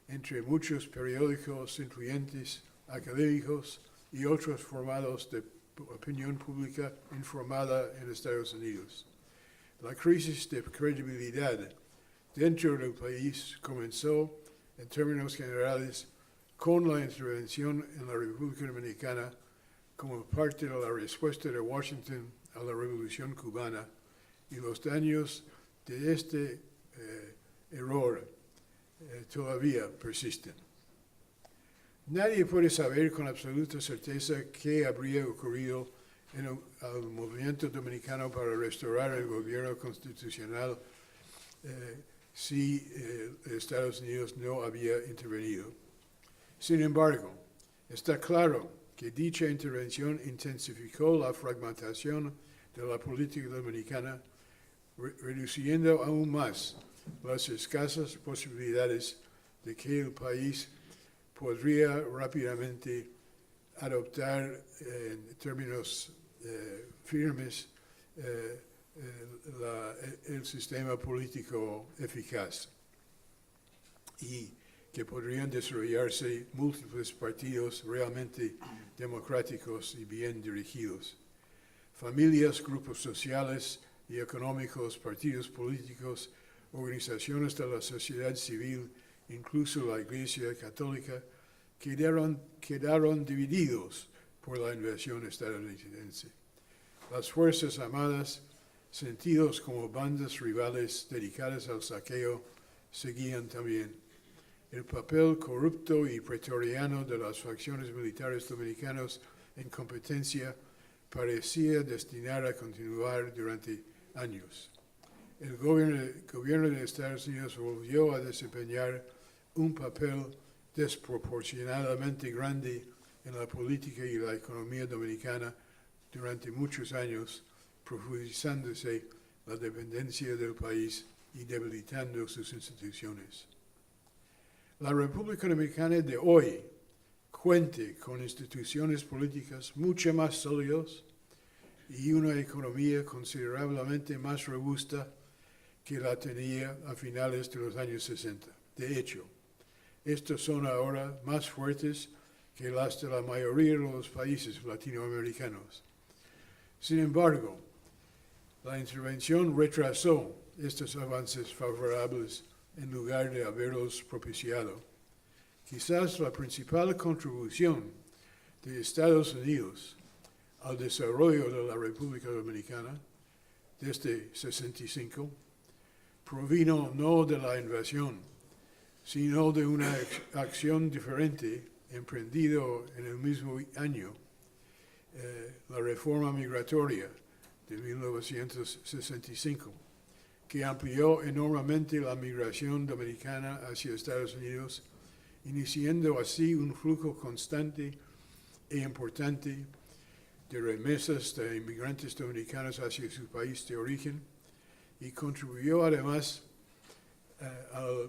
entre muchos periódicos influyentes, académicos y otros formados de opinión pública informada en Estados Unidos. La crisis de credibilidad dentro del país comenzó, en términos generales, con la intervención en la República Dominicana como parte de la respuesta de Washington a la Revolución Cubana, y los daños de este error todavía persisten. Nadie puede saber con absoluta certeza qué habría ocurrido en el movimiento dominicano para restaurar el gobierno constitucional si Estados Unidos no había intervenido. Sin embargo, está claro que dicha intervención intensificó la fragmentación de la política dominicana, reduciendo aún más las escasas posibilidades de que el país podría rápidamente adoptar en términos firmes el sistema político eficaz y que podrían desarrollarse múltiples partidos realmente democráticos y bien dirigidos. Familias, grupos sociales y económicos, partidos políticos, organizaciones de la sociedad civil, incluso la Iglesia Católica, quedaron divididos por la invasión estadounidense. Las Fuerzas Armadas, sentidos como bandas rivales dedicadas al saqueo, seguían también. El papel corrupto y pretoriano de las facciones militares dominicanas en competencia parecía destinar a continuar durante años. El gobierno de Estados Unidos volvió a desempeñar un papel desproporcionadamente grande en la política y la economía dominicana durante muchos años, profundizándose la dependencia del país y debilitando sus instituciones. La República Dominicana de hoy cuenta con instituciones políticas mucho más sólidas y una economía considerablemente más robusta que la tenía a finales de los años 60. De hecho, estos son ahora más fuertes que las de la mayoría de los países latinoamericanos. Sin embargo, la intervención retrasó estos avances favorables en lugar de haberlos propiciado. Quizás la principal contribución de Estados Unidos al desarrollo de la República Dominicana desde 65 provino no de la invasión, sino de una acción diferente emprendida en el mismo año, la reforma migratoria de 1965, que amplió enormemente la migración dominicana hacia Estados Unidos, iniciando así un flujo constante e importante de remesas de inmigrantes dominicanos hacia su país de origen, y contribuyó además a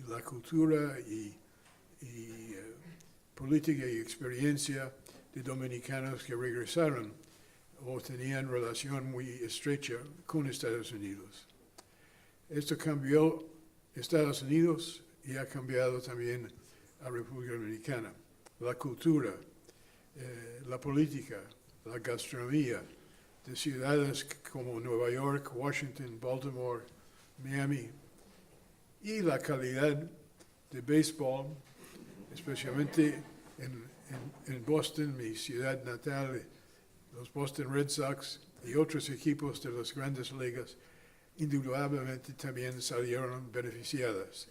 la cultura y política y experiencia de dominicanos que regresaron o tenían relación muy estrecha con Estados Unidos. Esto cambió Estados Unidos y ha cambiado también a República Dominicana. La cultura, la política, la gastronomía de ciudades como Nueva York, Washington, Baltimore, Miami, y la calidad de béisbol, especialmente en Boston, mi ciudad natal, los Boston Red Sox y otros equipos de las grandes ligas indudablemente también salieron beneficiadas,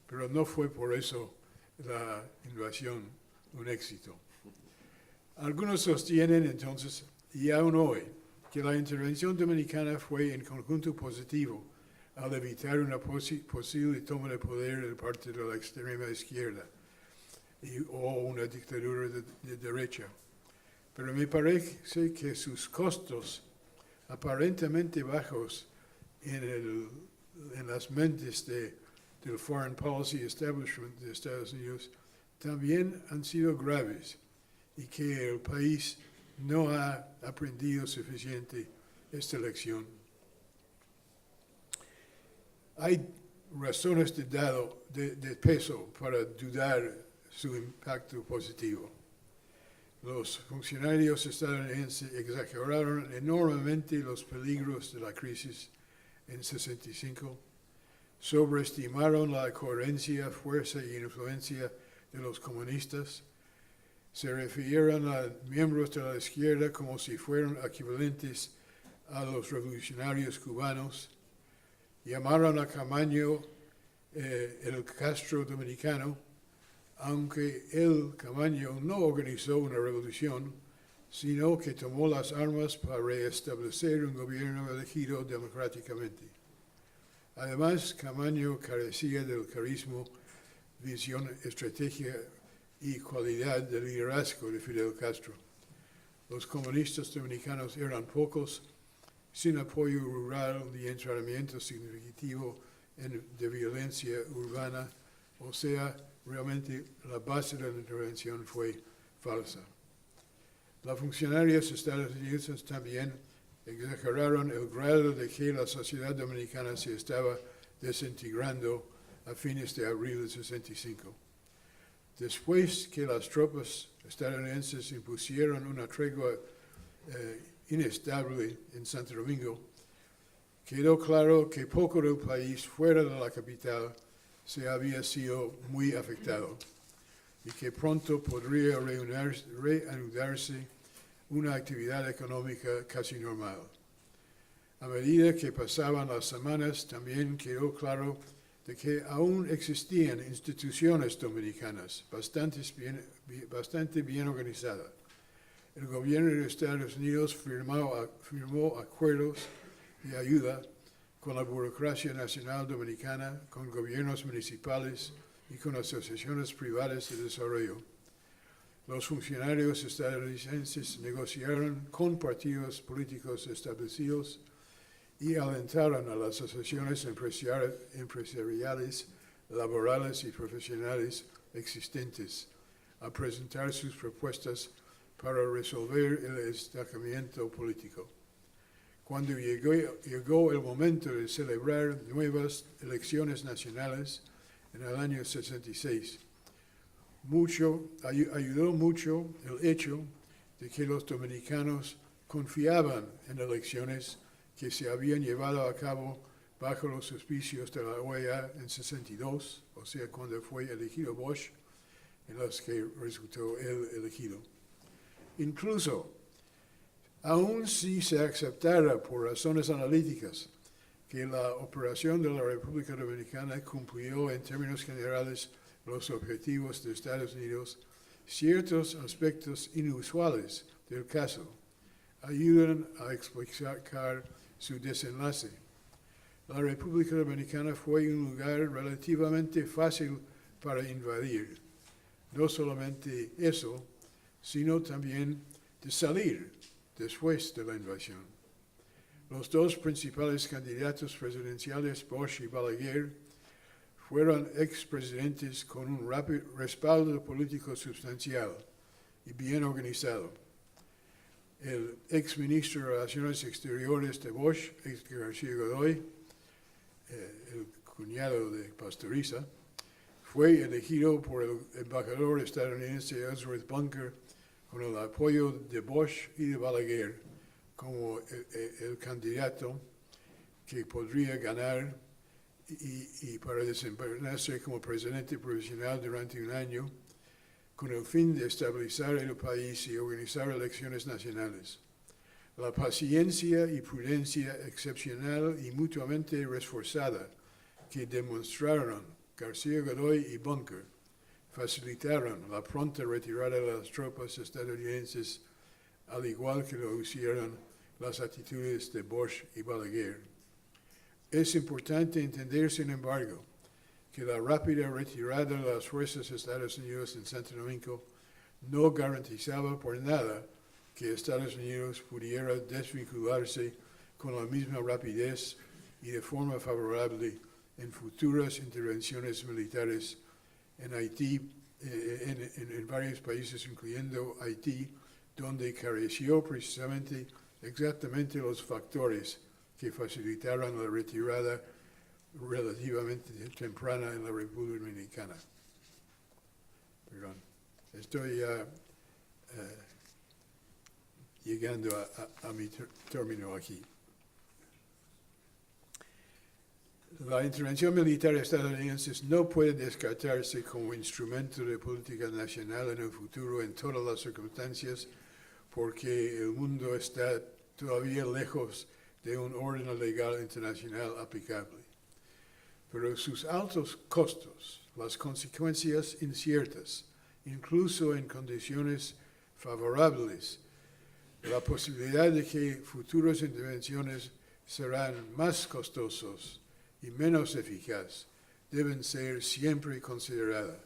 pero no fue por eso la invasión un éxito. Algunos sostienen entonces, y aún hoy, que la intervención dominicana fue en conjunto positivo al evitar una posible toma de poder de parte de la extrema izquierda o una dictadura de derecha. Pero me parece que sus costos aparentemente bajos en las mentes del Foreign Policy Establishment de Estados Unidos también han sido graves y que el país no ha aprendido suficiente esta lección. Hay razones de peso para dudar su impacto positivo. Los funcionarios estadounidenses exageraron enormemente los peligros de la crisis en 65, sobreestimaron la coherencia, fuerza e influencia de los comunistas, se refirieron a miembros de la izquierda como si fueran equivalentes a los revolucionarios cubanos, llamaron a Camaño el Castro dominicano, aunque Camaño no organizó una revolución, sino que tomó las armas para restablecer un gobierno elegido democráticamente. Además, Camaño carecía del carisma, visión, estrategia y cualidad de liderazgo de Fidel Castro. Los comunistas dominicanos eran pocos, sin apoyo rural ni entrenamiento significativo de violencia urbana, o sea, realmente la base de la intervención fue falsa. Los funcionarios estadounidenses también exageraron el grado de que la sociedad dominicana se estaba desintegrando a fines de abril de 65. Después que las tropas estadounidenses impusieron una tregua inestable en Santo Domingo, quedó claro que poco del país fuera de la capital se había sido muy afectado y que pronto podría reanudarse una actividad económica casi normal. A medida que pasaban las semanas, también quedó claro de que aún existían instituciones dominicanas bastante bien organizadas. El gobierno de Estados Unidos firmó acuerdos de ayuda con la burocracia nacional dominicana, con gobiernos municipales y con asociaciones privadas de desarrollo. Los funcionarios estadounidenses negociaron con partidos políticos establecidos y alentaron a las asociaciones empresariales, laborales y profesionales existentes a presentar sus propuestas para resolver el estancamiento político. Cuando llegó el momento de celebrar nuevas elecciones nacionales en el año 66, ayudó mucho el hecho de que los dominicanos confiaban en elecciones que se habían llevado a cabo bajo los auspicios de la OEA en 62, o sea, cuando fue elegido Bush, en los que resultó él elegido. Incluso, aun si se aceptara por razones analíticas que la operación de la República Dominicana cumplió en términos generales los objetivos de Estados Unidos, ciertos aspectos inusuales del caso ayudan a explicar su desenlace. La República Dominicana fue un lugar relativamente fácil para invadir. No solamente eso, sino también de salir después de la invasión. Los dos principales candidatos presidenciales, Bush y Balaguer, fueron expresidentes con un rápido respaldo político sustancial y bien organizado. El exministro de Relaciones Exteriores de Bush, Edgar García Godoy, el cuñado de Pastoriza, fue elegido por el embajador estadounidense Ellsworth Bunker con el apoyo de Bush y de Balaguer como el candidato que podría ganar y para desempeñarse como presidente provisional durante un año con el fin de estabilizar el país y organizar elecciones nacionales. la paciencia y prudencia excepcional y mutuamente reforzada que demostraron García Godoy y Bunker facilitaron la pronta retirada de las tropas estadounidenses, al igual que lo hicieron las actitudes de Bosch y Balaguer. Es importante entender, sin embargo, que la rápida retirada de las fuerzas de Estados Unidos en Santo Domingo no garantizaba por nada que Estados Unidos pudiera desvincularse con la misma rapidez y de forma favorable en futuras intervenciones militares en Haití, en varios países, incluyendo Haití, donde careció precisamente exactamente los factores que facilitaron la retirada relativamente temprana en la República Dominicana. Perdón, estoy ya llegando a mi término aquí. La intervención militar estadounidense no puede descartarse como instrumento de política nacional en el futuro en todas las circunstancias, porque el mundo está todavía lejos de un orden legal internacional aplicable. Pero sus altos costos, las consecuencias inciertas, incluso en condiciones favorables, la posibilidad de que futuras intervenciones serán más costosos y menos eficaz, deben ser siempre consideradas.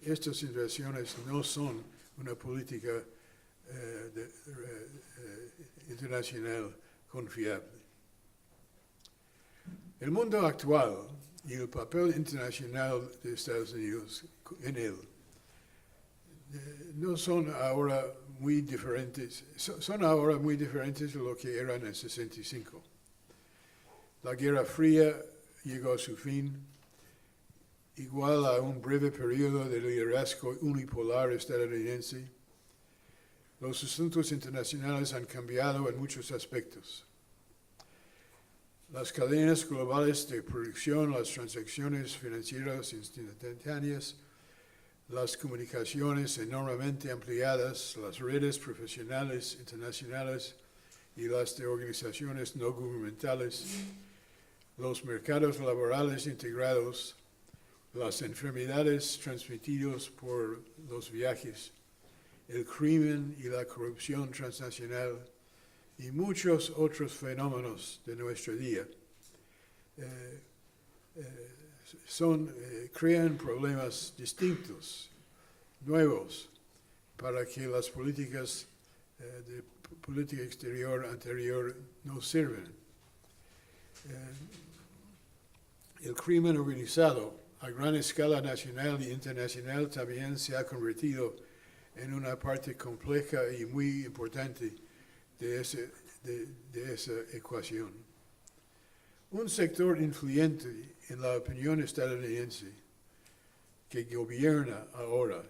Estas inversiones no son una política internacional confiable. El mundo actual y el papel internacional de Estados Unidos en él no son ahora muy diferentes, son ahora muy diferentes de lo que eran en 65. La Guerra Fría llegó a su fin, igual a un breve periodo de liderazgo unipolar estadounidense. Los asuntos internacionales han cambiado en muchos aspectos. Las cadenas globales de producción, las transacciones financieras instantáneas, las comunicaciones enormemente ampliadas, las redes profesionales internacionales y las de organizaciones no gubernamentales, los mercados laborales integrados, las enfermedades transmitidas por los viajes, el crimen y la corrupción transnacional y muchos otros fenómenos de nuestro día crean problemas distintos, nuevos, para que las políticas de política exterior anterior no sirven. El crimen organizado a gran escala nacional e internacional también se ha convertido en una parte compleja y muy importante de esa ecuación. Un sector influyente en la opinión estadounidense que gobierna ahora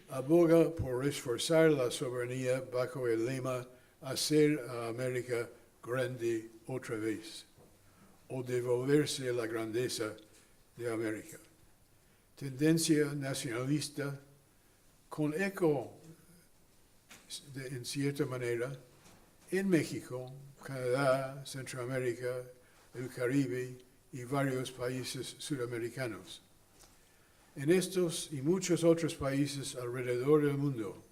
aboga por reforzar la soberanía bajo el lema hacer a América grande otra vez o devolverse la grandeza de América. Tendencia nacionalista con eco, en cierta manera, en México, Canadá, Centroamérica, el Caribe y varios países sudamericanos. En estos y muchos otros países alrededor del mundo,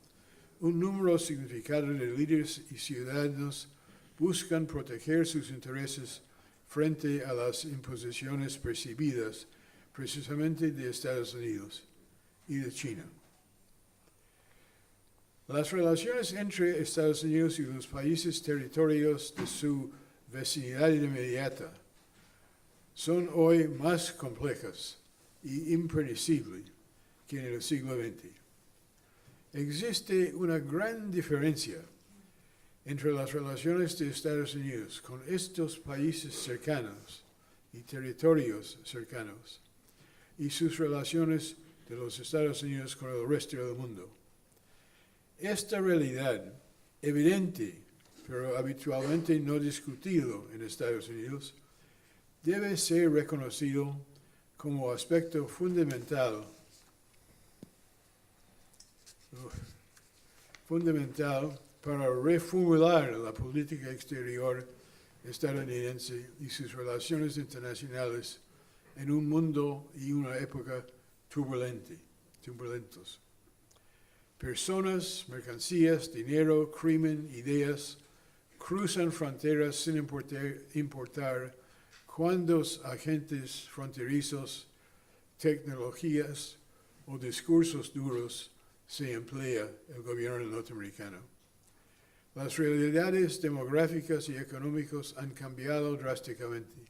un número significado de líderes y ciudadanos buscan proteger sus intereses frente a las imposiciones percibidas precisamente de Estados Unidos y de China. Las relaciones entre Estados Unidos y los países territorios de su vecindad inmediata son hoy más complejas y impredecibles que en el siglo XX. Existe una gran diferencia entre las relaciones de Estados Unidos con estos países cercanos y territorios cercanos y sus relaciones de los Estados Unidos con el resto del mundo. Esta realidad, evidente, pero habitualmente no discutido en Estados Unidos, debe ser reconocido como aspecto fundamental para reformular la política exterior estadounidense y sus relaciones internacionales en un mundo y una época turbulentos. Personas, mercancías, dinero, crimen, ideas cruzan fronteras sin importar cuántos agentes fronterizos, tecnologías o discursos duros se emplea el gobierno norteamericano. Las realidades demográficas y económicas han cambiado drásticamente.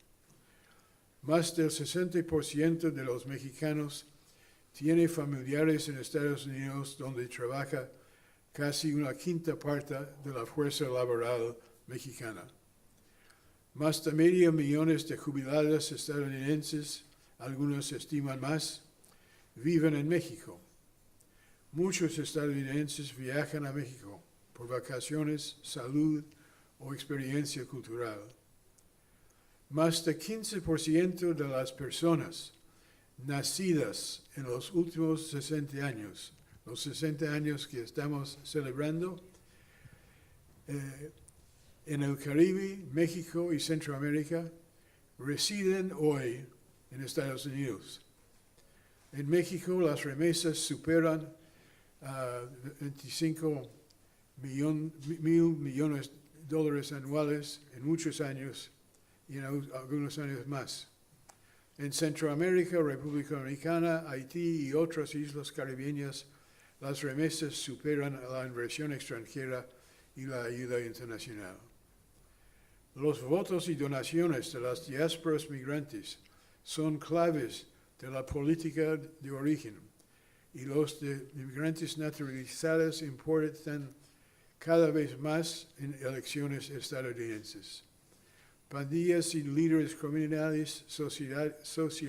Más del 60% de los mexicanos tiene familiares en Estados Unidos donde trabaja casi una quinta parte de la fuerza laboral mexicana. Más de 500,000 de jubilados estadounidenses, algunos estiman más, viven en México. Muchos estadounidenses viajan a México por vacaciones, salud o experiencia cultural. Más de 15% de las personas nacidas en los últimos 60 años, los 60 años que estamos celebrando, en el Caribe, México y Centroamérica, residen hoy en Estados Unidos. En México las remesas superan 25 mil millones de dólares anuales en muchos años y en algunos años más. En Centroamérica, República Dominicana, Haití y otras islas caribeñas, las remesas superan a la inversión extranjera y la ayuda internacional. Los votos y donaciones de las diásporas migrantes son claves de la política de origen y los de inmigrantes naturalizados importan cada vez más en elecciones estadounidenses. Pandillas y líderes criminales socializados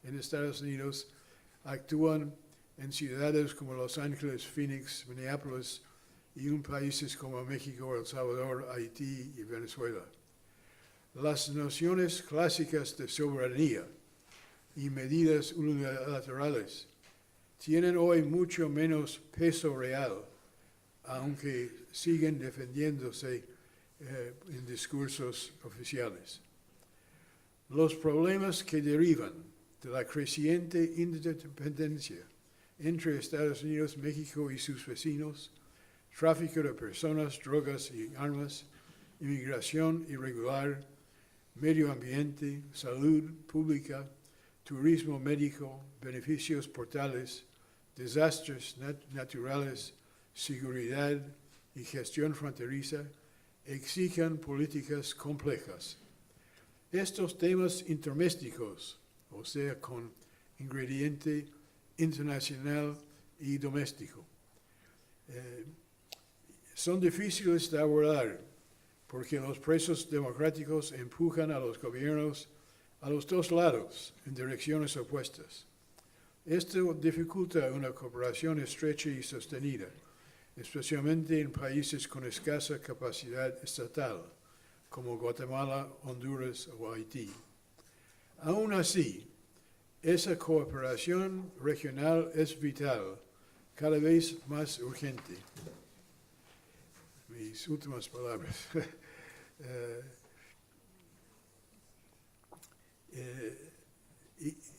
en Estados Unidos actúan en ciudades como Los Ángeles, Phoenix, Minneapolis y en países como México, El Salvador, Haití y Venezuela. Las nociones clásicas de soberanía y medidas unilaterales tienen hoy mucho menos peso real, aunque siguen defendiéndose en discursos oficiales. Los problemas que derivan de la creciente interdependencia entre Estados Unidos, México y sus vecinos, tráfico de personas, drogas y armas, inmigración irregular, medio ambiente, salud pública, turismo médico, beneficios portales, desastres naturales, seguridad y gestión fronteriza, exigen políticas complejas. Estos temas intermésticos, o sea, con ingrediente internacional y doméstico, son difíciles de abordar porque los procesos democráticos empujan a los gobiernos a los dos lados en direcciones opuestas. Esto dificulta una cooperación estrecha y sostenida, especialmente en países con escasa capacidad estatal, como Guatemala, Honduras o Haití. Aún así, esa cooperación regional es vital, cada vez más urgente. Mis últimas palabras.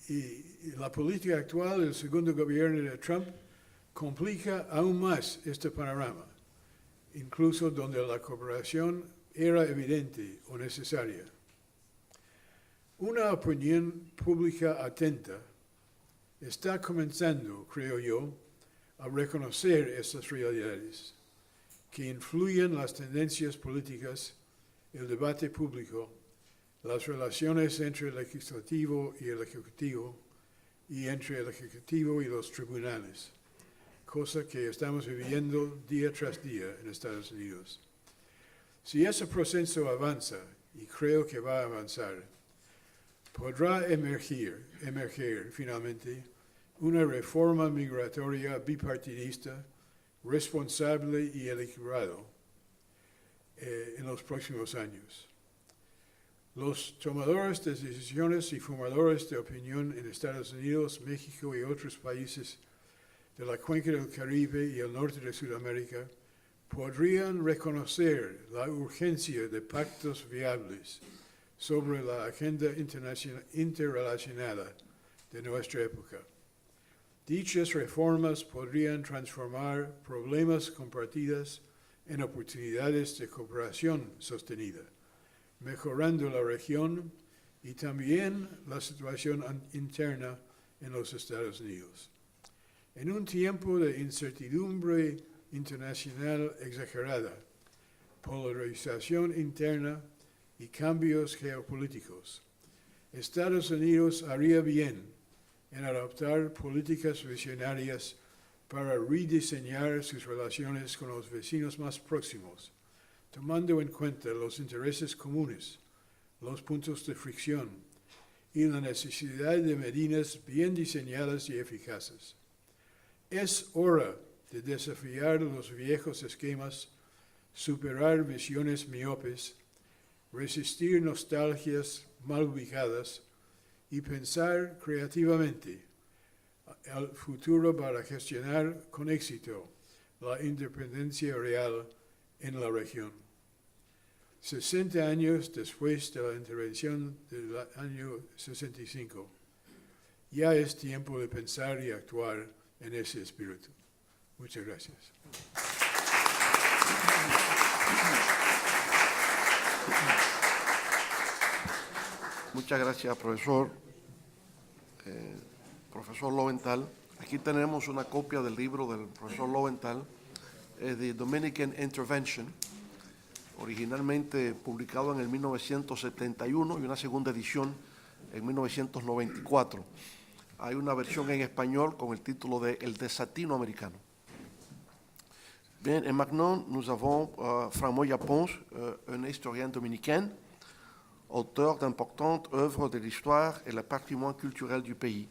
Y la política actual del segundo gobierno de Trump complica aún más este panorama, incluso donde la cooperación era evidente o necesaria. Una opinión pública atenta está comenzando, creo yo, a reconocer estas realidades que influyen las tendencias políticas, el debate público, las relaciones entre el legislativo y el ejecutivo y entre el ejecutivo y los tribunales, cosa que estamos viviendo día tras día en Estados Unidos. Si ese proceso avanza, y creo que va a avanzar, podrá emerger finalmente una reforma migratoria bipartidista, responsable y equilibrado en los próximos años. Los tomadores de decisiones y formadores de opinión en Estados Unidos, México y otros países de la cuenca del Caribe y el norte de Sudamérica podrían reconocer la urgencia de pactos viables sobre la agenda interrelacionada de nuestra época. Dichas reformas podrían transformar problemas compartidos en oportunidades de cooperación sostenida, mejorando la región y también la situación interna en los Estados Unidos. En un tiempo de incertidumbre internacional exagerada, polarización interna y cambios geopolíticos, Estados Unidos haría bien en adoptar políticas visionarias para rediseñar sus relaciones con los vecinos más próximos, tomando en cuenta los intereses comunes, los puntos de fricción y la necesidad de medidas bien diseñadas y eficaces. Es hora de desafiar los viejos esquemas, superar visiones miopes, resistir nostalgias mal ubicadas y pensar creativamente al futuro para gestionar con éxito la independencia real en la región. 60 años después de la intervención del año 65, ya es tiempo de pensar y actuar en ese espíritu. Muchas gracias. Muchas gracias, profesor. Profesor Lowenthal. Aquí tenemos una copia del libro del profesor Lowenthal, The Dominican Intervention, originalmente publicado en el 1971 y una segunda edición en 1994. Hay una versión en español con el título de El Desatino Americano. Bien, et maintenant, nous avons Franck Pons, un historien dominicain, auteur d'importantes œuvres de l'histoire et le patrimoine culturel du pays.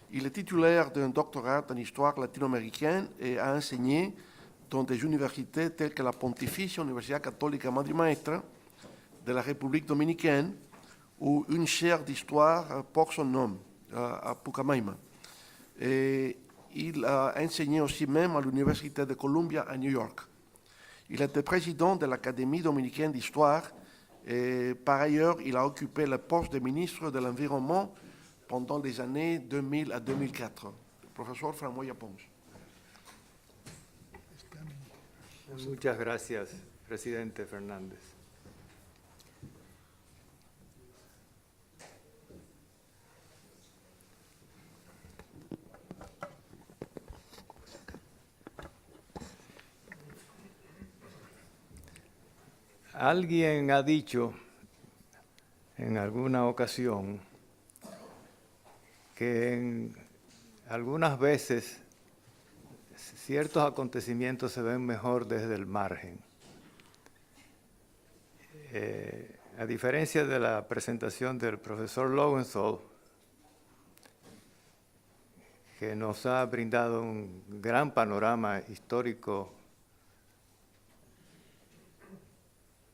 Il est titulaire d'un doctorat en histoire latino-américaine et a enseigné dans des universités telles que la Pontificia Universidad Católica Madre Maestra de la République dominicaine, où une chaire d'histoire porte son nom, à Pucamaima. Et il a enseigné aussi même à l'Université de Columbia à New York. Il était président de l'Académie dominicaine d'histoire et par ailleurs, il a occupé le poste de ministre de l'Environnement pendant les années 2000 à 2004. Le professeur Franck Pons. Muchas gracias, presidente Fernández. Alguien ha dicho en alguna ocasión que en algunas veces ciertos acontecimientos se ven mejor desde el margen. A diferencia de la presentación del profesor Lowenthal, que nos ha brindado un gran panorama histórico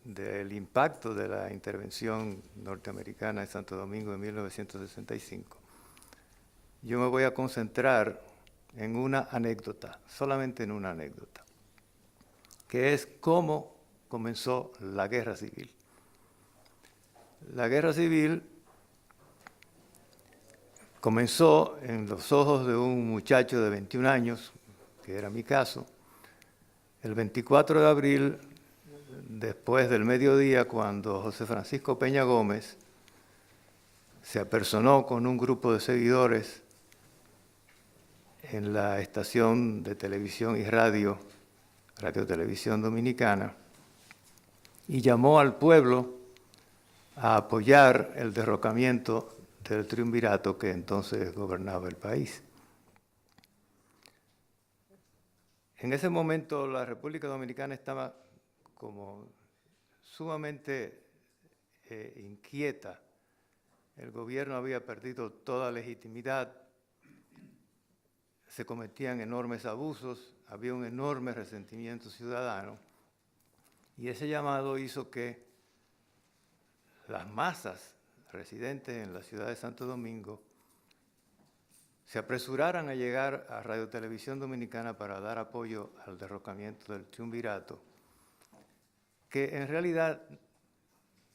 del impacto de la intervención norteamericana en Santo Domingo en 1965, yo me voy a concentrar en una anécdota, solamente en una anécdota, que es cómo comenzó la guerra civil. La guerra civil comenzó en los ojos de un muchacho de 21 años, que era mi caso, el 24 de abril, después del mediodía, cuando José Francisco Peña Gómez se apersonó con un grupo de seguidores en la estación de televisión y Radio Televisión Dominicana, y llamó al pueblo a apoyar el derrocamiento del triunvirato que entonces gobernaba el país. En ese momento la República Dominicana estaba como sumamente inquieta. El gobierno había perdido toda legitimidad, se cometían enormes abusos, había un enorme resentimiento ciudadano, y ese llamado hizo que las masas residentes en la ciudad de Santo Domingo se apresuraran a llegar a Radio Televisión Dominicana para dar apoyo al derrocamiento del triunvirato, que en realidad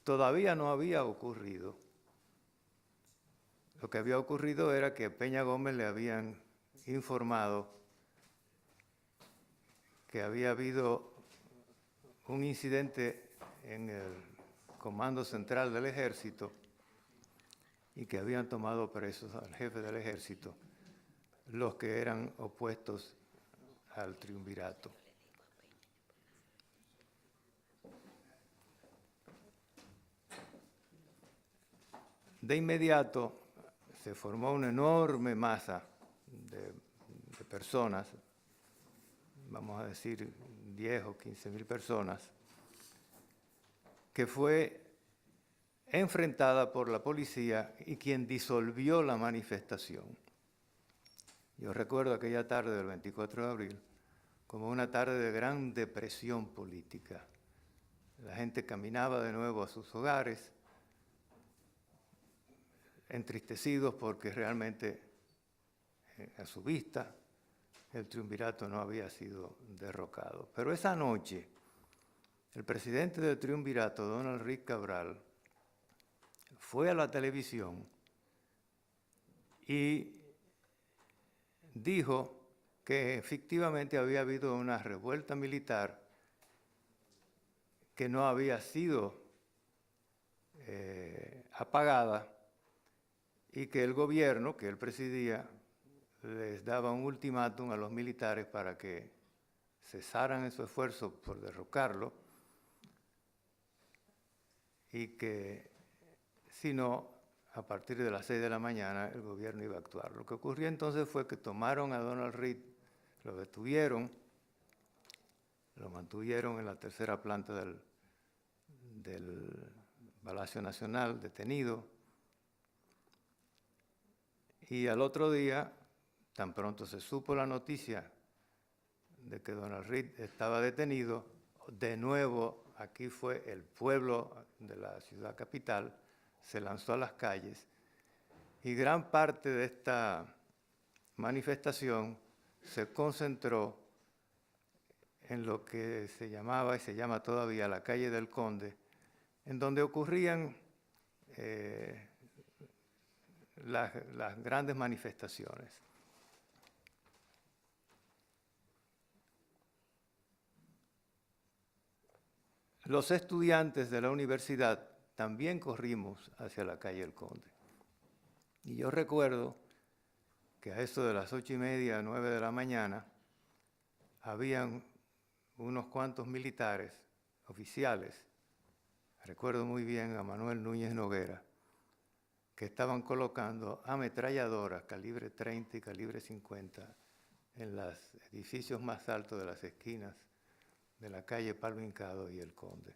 todavía no había ocurrido. Lo que había ocurrido era que Peña Gómez le habían informado que había habido un incidente en el Comando Central del Ejército y que habían tomado presos al jefe del ejército, los que eran opuestos al triunvirato. De inmediato se formó una enorme masa de personas, vamos a decir 10 o 15.000 personas, que fue enfrentada por la policía y quien disolvió la manifestación. Yo recuerdo aquella tarde del 24 de abril como una tarde de gran depresión política. La gente caminaba de nuevo a sus hogares, entristecidos porque realmente a su vista el triunvirato no había sido derrocado. Pero esa noche, el presidente del triunvirato, Donald Reid Cabral, fue a la televisión y dijo que efectivamente había habido una revuelta militar que no había sido apagada y que el gobierno que él presidía les daba un ultimátum a los militares para que cesaran en su esfuerzo por derrocarlo y que si no, a partir de las 6 de la mañana el gobierno iba a actuar. Lo que ocurrió entonces fue que tomaron a Donald Reid, lo detuvieron, lo mantuvieron en la tercera planta del Palacio Nacional, detenido, y al otro día, tan pronto se supo la noticia de que Donald Reid estaba detenido, de nuevo aquí fue el pueblo de la ciudad capital, se lanzó a las calles y gran parte de esta manifestación se concentró en lo que se llamaba y se llama todavía la calle del Conde, en donde ocurrían las grandes manifestaciones. Los estudiantes de la universidad también corrimos hacia la calle El Conde. Y yo recuerdo que a eso de las 8:30, 9 de la mañana, habían unos cuantos militares, oficiales, recuerdo muy bien a Manuel Núñez Noguera, que estaban colocando ametralladoras calibre 30 y calibre 50 en los edificios más altos de las esquinas de la calle Palo Hincado y El Conde.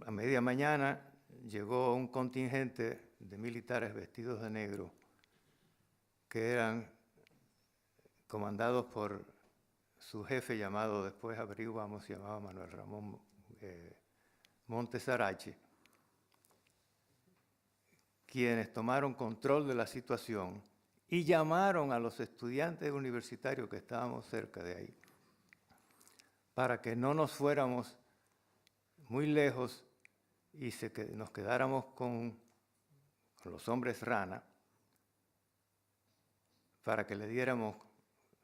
A media mañana llegó un contingente de militares vestidos de negro que eran comandados por su jefe llamado, después averiguamos, se llamaba Manuel Ramón Montes Arache, quienes tomaron control de la situación y llamaron a los estudiantes universitarios que estábamos cerca de ahí para que no nos fuéramos muy lejos y nos quedáramos con los hombres rana para que le diéramos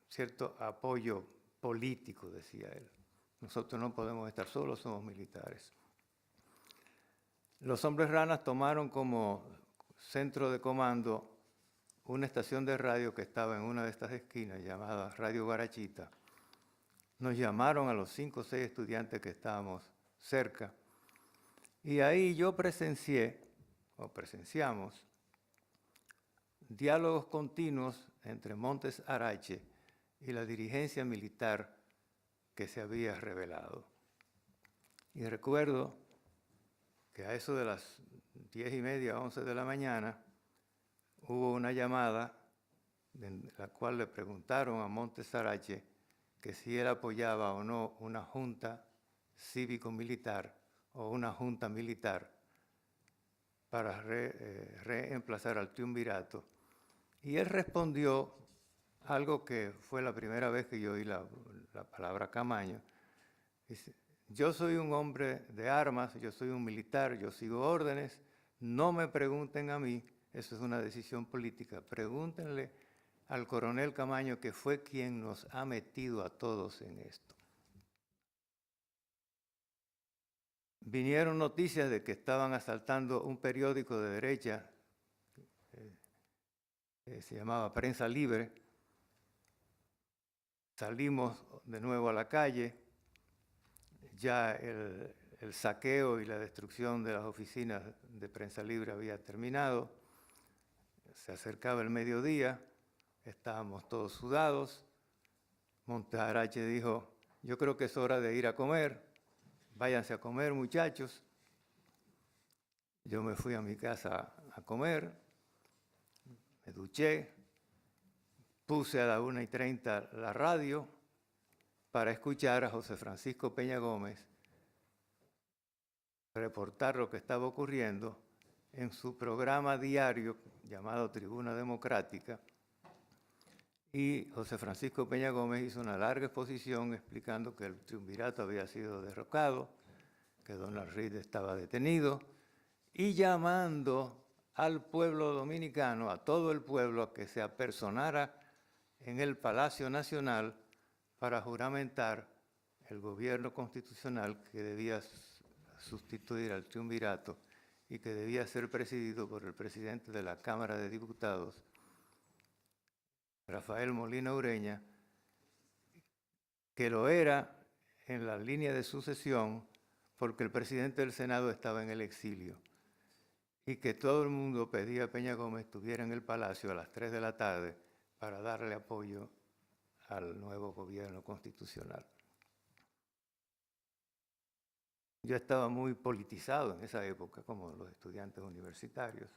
cierto apoyo político, decía él. Nosotros no podemos estar solos, somos militares. Los hombres ranas tomaron como centro de comando una estación de radio que estaba en una de estas esquinas llamada Radio Guarachita. Nos llamaron a los 5 o 6 estudiantes que estábamos cerca y ahí yo presenciamos diálogos continuos entre Montes Arache y la dirigencia militar que se había rebelado. Y recuerdo que a eso de las 10:30, 11 de la mañana, hubo una llamada en la cual le preguntaron a Montes Arache que si él apoyaba o no una junta cívico-militar o una junta militar para reemplazar al triunvirato. Y él respondió algo que fue la primera vez que yo oí la palabra Camaño. Dice, yo soy un hombre de armas, yo soy un militar, yo sigo órdenes, no me pregunten a mí, eso es una decisión política, pregúntenle al coronel Camaño, que fue quien nos ha metido a todos en esto. Vinieron noticias de que estaban asaltando un periódico de derecha, se llamaba Prensa Libre. Salimos de nuevo a la calle, ya el saqueo y la destrucción de las oficinas de Prensa Libre había terminado, se acercaba el mediodía, estábamos todos sudados. Montarache dijo, yo creo que es hora de ir a comer, váyanse a comer muchachos. Yo me fui a mi casa a comer, me duché, puse a las 1:30 la radio para escuchar a José Francisco Peña Gómez reportar lo que estaba ocurriendo en su programa diario llamado Tribuna Democrática. Y José Francisco Peña Gómez hizo una larga exposición explicando que el triunvirato había sido derrocado, que Donald Reid estaba detenido, y llamando al pueblo dominicano, a todo el pueblo, a que se apersonara en el Palacio Nacional para juramentar el gobierno constitucional que debía sustituir al triunvirato y que debía ser presidido por el presidente de la Cámara de Diputados, Rafael Molina Ureña, que lo era en la línea de sucesión porque el presidente del Senado estaba en el exilio y que todo el mundo pedía a Peña Gómez estuviera en el Palacio a las 3 de la tarde para darle apoyo al nuevo gobierno constitucional. Yo estaba muy politizado en esa época, como los estudiantes universitarios.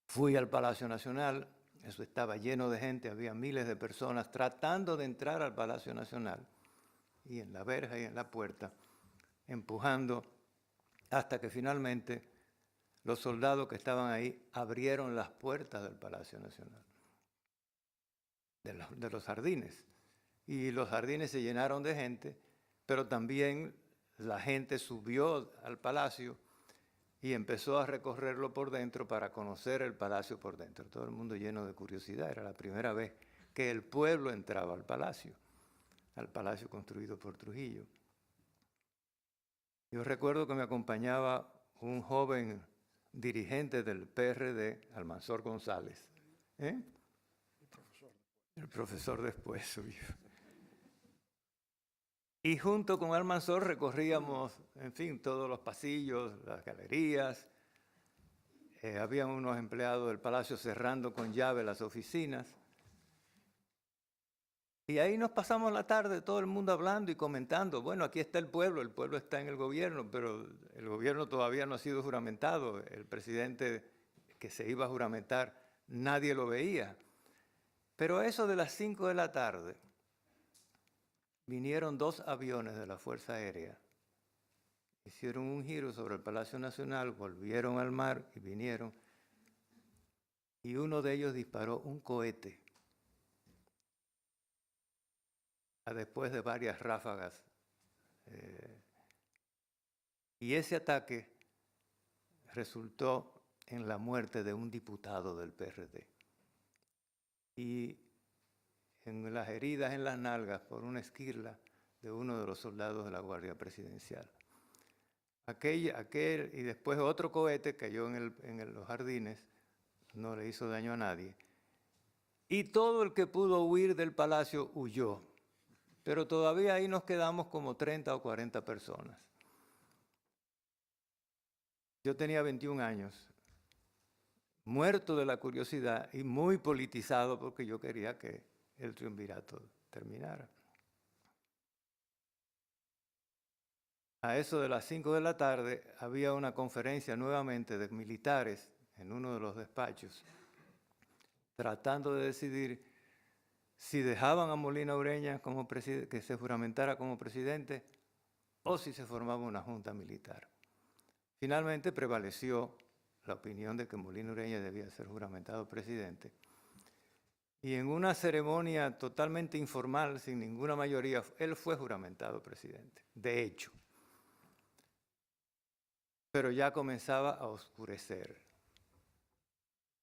Fui al Palacio Nacional, eso estaba lleno de gente, había miles de personas tratando de entrar al Palacio Nacional, y en la verja y en la puerta, empujando, hasta que finalmente los soldados que estaban ahí abrieron las puertas del Palacio Nacional, de los jardines. Y los jardines se llenaron de gente, pero también la gente subió al palacio y empezó a recorrerlo por dentro para conocer el palacio por dentro. Todo el mundo lleno de curiosidad. Era la primera vez que el pueblo entraba al palacio construido por Trujillo. Yo recuerdo que me acompañaba un joven dirigente del PRD, Almanzor González. El profesor después subió. Y junto con Almanzor recorríamos, en fin, todos los pasillos, las galerías. Habían unos empleados del palacio cerrando con llave las oficinas. Y ahí nos pasamos la tarde, todo el mundo hablando y comentando. Bueno, aquí está el pueblo está en el gobierno, pero el gobierno todavía no ha sido juramentado. El presidente que se iba a juramentar, nadie lo veía. Pero a eso de las 5 de la tarde, vinieron 2 aviones de la Fuerza Aérea, hicieron un giro sobre el Palacio Nacional, volvieron al mar y vinieron, y uno de ellos disparó un cohete después de varias ráfagas. Y ese ataque resultó en la muerte de un diputado del PRD. Y en las heridas en las nalgas por una esquirla de uno de los soldados de la Guardia Presidencial. Y después otro cohete cayó en los jardines, no le hizo daño a nadie. Y todo el que pudo huir del palacio huyó. Pero todavía ahí nos quedamos como 30 o 40 personas. Yo tenía 21 años, muerto de la curiosidad y muy politizado porque yo quería que el triunvirato terminara. A eso de las 5 de la tarde había una conferencia nuevamente de militares en uno de los despachos, tratando de decidir si dejaban a Molina Ureña que se juramentara como presidente o si se formaba una junta militar. Finalmente prevaleció la opinión de que Molina Ureña debía ser juramentado presidente. Y en una ceremonia totalmente informal, sin ninguna mayoría, él fue juramentado presidente, de hecho. Pero ya comenzaba a oscurecer.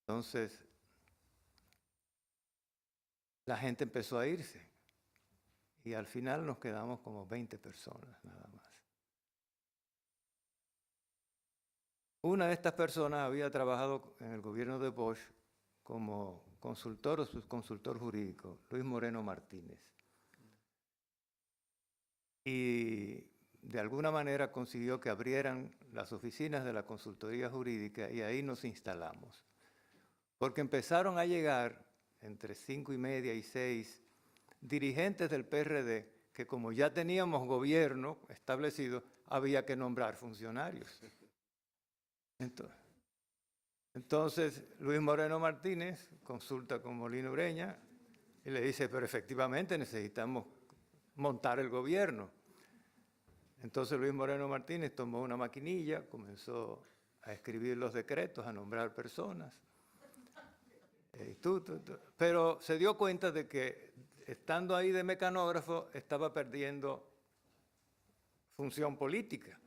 Entonces, la gente empezó a irse. Y al final nos quedamos como 20 personas, nada más. Una de estas personas había trabajado en el gobierno de Bosch como consultor o subconsultor jurídico, Luis Moreno Martínez. Y de alguna manera consiguió que abrieran las oficinas de la consultoría jurídica y ahí nos instalamos. Porque empezaron a llegar entre 5:30 y 6 dirigentes del PRD que como ya teníamos gobierno establecido, había que nombrar funcionarios. Entonces, Luis Moreno Martínez consulta con Molina Ureña y le dice, pero efectivamente necesitamos montar el gobierno. Entonces Luis Moreno Martínez tomó una maquinilla, comenzó a escribir los decretos, a nombrar personas. Pero se dio cuenta de que estando ahí de mecanógrafo estaba perdiendo función política.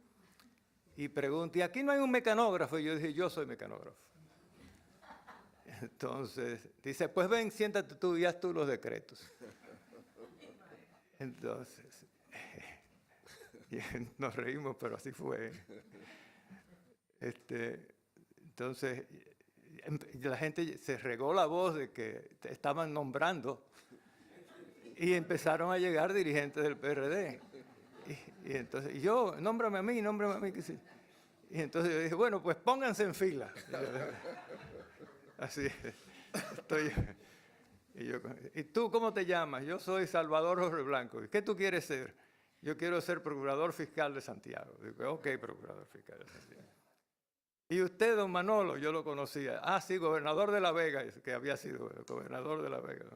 Y pregunté, ¿aquí no hay un mecanógrafo? Y yo dije, yo soy mecanógrafo. Entonces, dice, pues ven, siéntate tú y haz tú los decretos. Entonces, nos reímos, pero así fue. Entonces, la gente se regó la voz de que estaban nombrando y empezaron a llegar dirigentes del PRD. Y entonces, yo, nómbrame a mí. Que sí. Y entonces yo dije, bueno, pues pónganse en fila. Así estoy. ¿Y tú cómo te llamas? Yo soy Salvador Jorge Blanco. ¿Qué tú quieres ser? Yo quiero ser procurador fiscal de Santiago. Digo, ok, procurador fiscal de Santiago. Y usted, don Manolo, yo lo conocía. Ah, sí, gobernador de La Vega, que había sido gobernador de La Vega.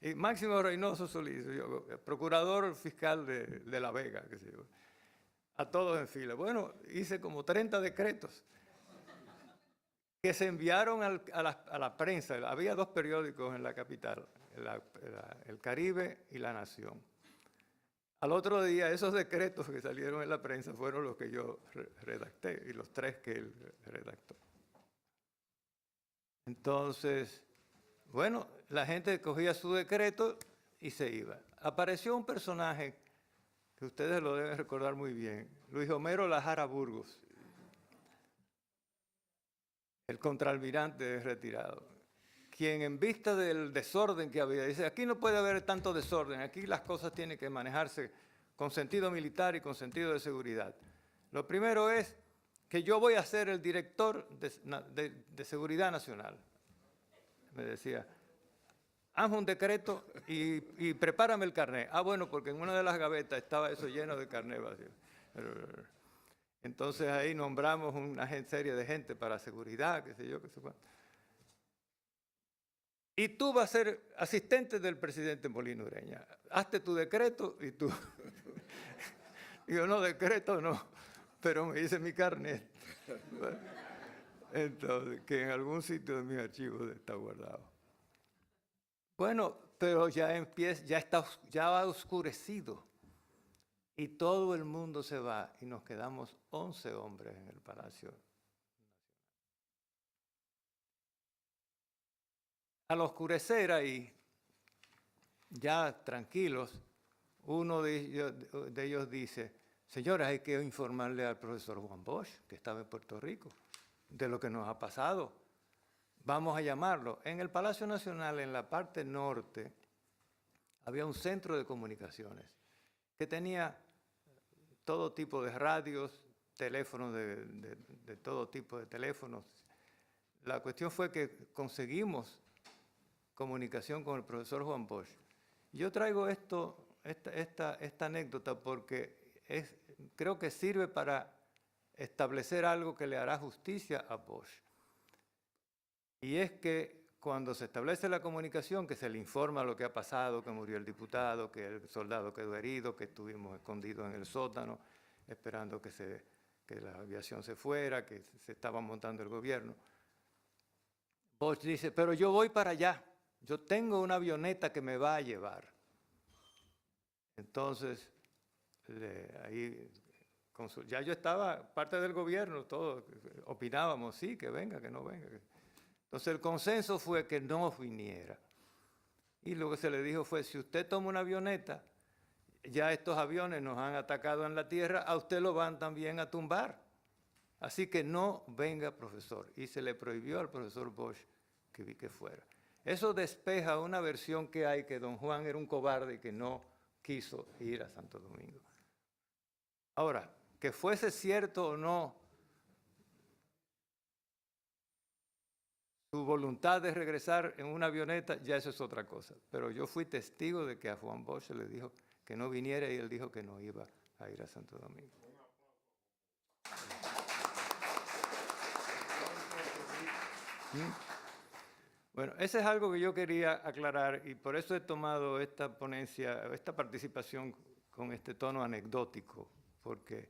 Y Máximo Reynoso Solís, yo, procurador fiscal de La Vega, que sé yo. A todos en fila. Bueno, hice como 30 decretos que se enviaron a la prensa. Había 2 periódicos en la capital, El Caribe y La Nación. Al otro día, esos decretos que salieron en la prensa fueron los que yo redacté y los 3 que él redactó. Entonces, bueno, la gente cogía su decreto y se iba. Apareció un personaje que ustedes lo deben recordar muy bien, Luis Homero Lajara Burgos, el contraalmirante retirado, quien en vista del desorden que había, dice, aquí no puede haber tanto desorden, aquí las cosas tienen que manejarse con sentido militar y con sentido de seguridad. Lo primero es que yo voy a ser el director de Seguridad Nacional. Me decía, haz un decreto y prepárame el carnet. Ah, bueno, porque en una de las gavetas estaba eso lleno de carnet vacío. Entonces ahí nombramos una serie de gente para seguridad, qué sé yo, qué sé cuánto. Y tú vas a ser asistente del presidente Molina Ureña. Hazte tu decreto y tú. Digo, no, decreto no, pero me dice mi carnet. Entonces, que en algún sitio de mis archivos está guardado. Bueno, pero ya ha oscurecido. Y todo el mundo se va y nos quedamos 11 hombres en el Palacio Nacional. Al oscurecer ahí, ya tranquilos, uno de ellos dice, señores, hay que informarle al profesor Juan Bosch, que estaba en Puerto Rico, de lo que nos ha pasado. Vamos a llamarlo. En el Palacio Nacional, en la parte norte, había un centro de comunicaciones que tenía todo tipo de radios, teléfonos de todo tipo de teléfonos. La cuestión fue que conseguimos comunicación con el profesor Juan Bosch. Yo traigo esta anécdota porque creo que sirve para establecer algo que le hará justicia a Bosch. Y es que cuando se establece la comunicación, que se le informa lo que ha pasado, que murió el diputado, que el soldado quedó herido, que estuvimos escondidos en el sótano, esperando que que la aviación se fuera, que se estaba montando el gobierno. Bosch dice, pero yo voy para allá, yo tengo una avioneta que me va a llevar. Entonces, ahí ya yo estaba parte del gobierno, todos opinábamos, sí, que venga, que no venga. Entonces el consenso fue que no viniera. Y lo que se le dijo fue, si usted toma una avioneta, ya estos aviones nos han atacado en la tierra, a usted lo van también a tumbar. Así que no venga, profesor. Y se le prohibió al profesor Bosch que fuera. Eso despeja una versión que hay que don Juan era un cobarde y que no quiso ir a Santo Domingo. Ahora, que fuese cierto o no su voluntad de regresar en una avioneta, ya eso es otra cosa. Pero yo fui testigo de que a Juan Bosch se le dijo que no viniera y él dijo que no iba a ir a Santo Domingo. Bueno, ese es algo que yo quería aclarar y por eso he tomado esta ponencia, esta participación con este tono anecdótico, porque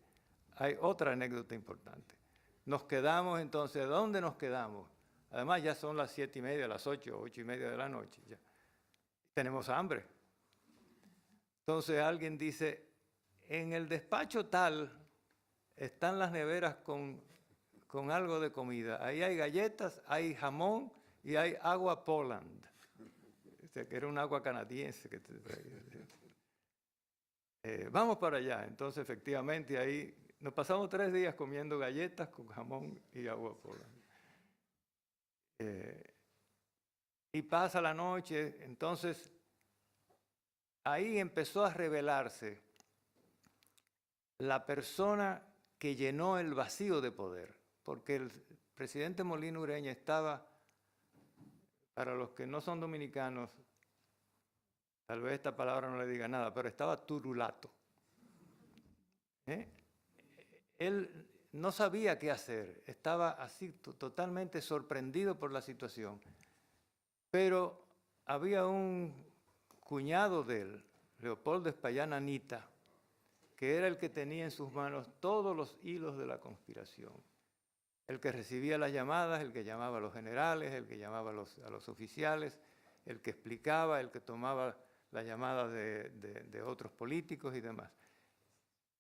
hay otra anécdota importante. Nos quedamos entonces, ¿dónde nos quedamos? Además ya son las 7:30, las 8, 8:30 de la noche. Ya. Tenemos hambre. Entonces alguien dice, en el despacho tal están las neveras con algo de comida. Ahí hay galletas, hay jamón y hay agua Poland. O sea, que era un agua canadiense. Vamos para allá. Entonces efectivamente ahí nos pasamos 3 días comiendo galletas con jamón y agua Poland. Y pasa la noche, entonces ahí empezó a revelarse la persona que llenó el vacío de poder, porque el presidente Molina Ureña estaba, para los que no son dominicanos, tal vez esta palabra no le diga nada, pero estaba turulato. Él no sabía qué hacer, estaba así totalmente sorprendido por la situación. Pero había un cuñado de él, Leopoldo Espallán Anita, que era el que tenía en sus manos todos los hilos de la conspiración. El que recibía las llamadas, el que llamaba a los generales, el que llamaba a los oficiales, el que explicaba, el que tomaba las llamadas de otros políticos y demás.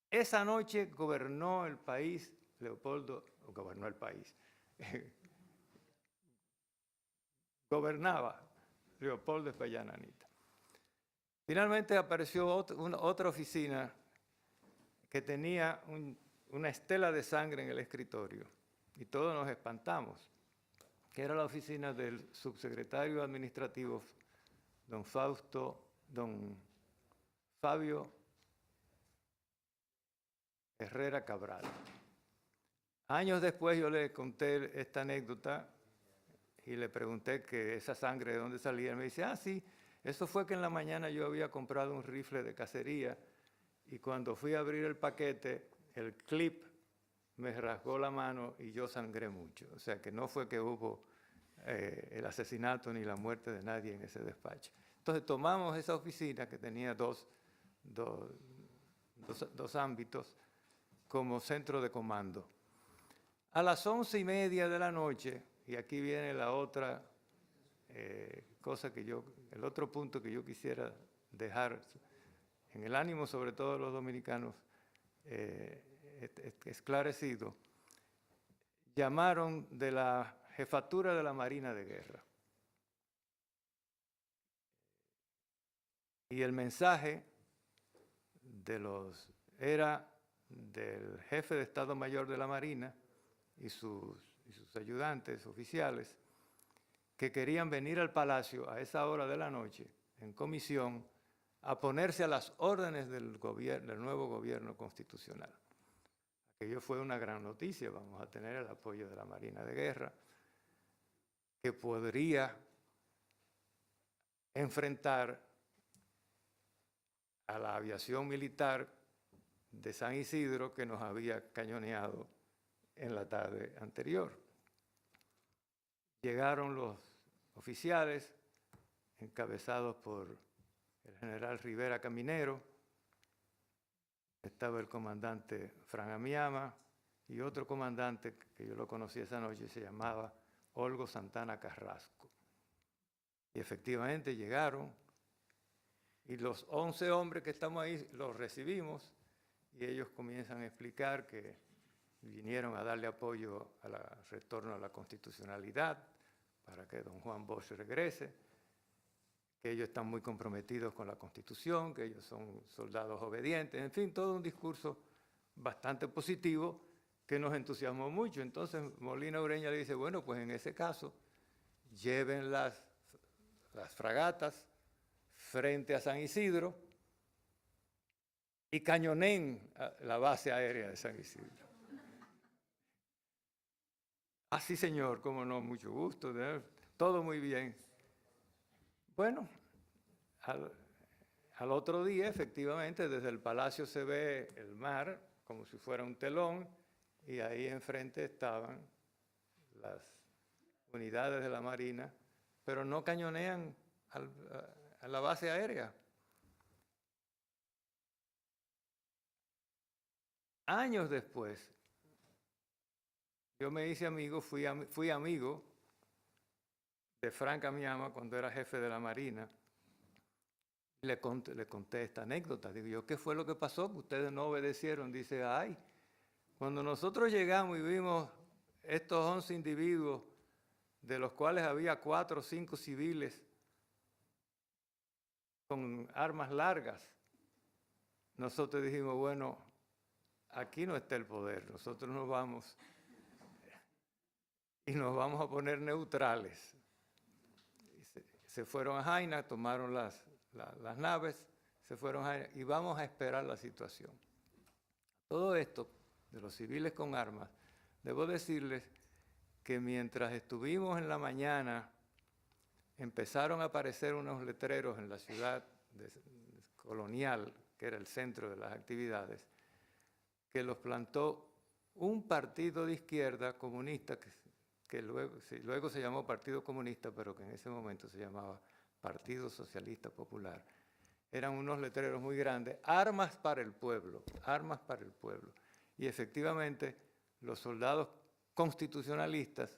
Esa noche gobernó el país, Leopoldo, gobernó el país, gobernaba Leopoldo Espallán Anita. Finalmente apareció otra oficina que tenía una estela de sangre en el escritorio y todos nos espantamos, que era la oficina del subsecretario administrativo, don Fabio Herrera Cabral. Años después yo le conté esta anécdota y le pregunté que esa sangre de dónde salía. Y me dice, sí, eso fue que en la mañana yo había comprado un rifle de cacería y cuando fui a abrir el paquete, el clip me rasgó la mano y yo sangré mucho. O sea que no fue que hubo el asesinato ni la muerte de nadie en ese despacho. Entonces tomamos esa oficina que tenía dos ámbitos como centro de comando. A las 11:30 de la noche, y aquí viene la otra cosa el otro punto que yo quisiera dejar en el ánimo, sobre todo de los dominicanos, esclarecido, llamaron de la jefatura de la Marina de Guerra. Y el mensaje era del jefe de Estado Mayor de la Marina y sus ayudantes oficiales, que querían venir al palacio a esa hora de la noche, en comisión, a ponerse a las órdenes del nuevo gobierno constitucional. Aquello fue una gran noticia, vamos a tener el apoyo de la Marina de Guerra, que podría enfrentar a la aviación militar de San Isidro que nos había cañoneado en la tarde anterior. Llegaron los oficiales, encabezados por el general Rivera Caminero, estaba el comandante Fran Amiama, y otro comandante que yo lo conocí esa noche se llamaba Olgo Santana Carrasco. Y efectivamente llegaron y los 11 hombres que estamos ahí los recibimos y ellos comienzan a explicar que vinieron a darle apoyo al retorno a la constitucionalidad para que don Juan Bosch regrese, que ellos están muy comprometidos con la Constitución, que ellos son soldados obedientes, en fin, todo un discurso bastante positivo que nos entusiasmó mucho. Entonces Molina Ureña le dice, bueno, pues en ese caso, lleven las fragatas frente a San Isidro y cañoneen la base aérea de San Isidro. Ah, sí, señor, cómo no, mucho gusto, todo muy bien. Bueno, al otro día, efectivamente, desde el palacio se ve el mar como si fuera un telón y ahí enfrente estaban las unidades de la Marina, pero no cañonean a la base aérea. Años después, yo me hice amigo, fui amigo de Frank Amiama cuando era jefe de la Marina. Le conté esta anécdota. Digo yo, ¿qué fue lo que pasó? Que ustedes no obedecieron. Dice, ay, cuando nosotros llegamos y vimos estos 11 individuos, de los cuales había 4 o 5 civiles con armas largas, nosotros dijimos, bueno, aquí no está el poder, nosotros nos vamos y nos vamos a poner neutrales. Se fueron a Jaina, tomaron las naves, se fueron a Jaina y vamos a esperar la situación. Todo esto de los civiles con armas, debo decirles que mientras estuvimos en la mañana, empezaron a aparecer unos letreros en la ciudad colonial, que era el centro de las actividades, que los plantó un partido de izquierda comunista que luego se llamó Partido Comunista, pero que en ese momento se llamaba Partido Socialista Popular. Eran unos letreros muy grandes, armas para el pueblo, armas para el pueblo. Y efectivamente los soldados constitucionalistas,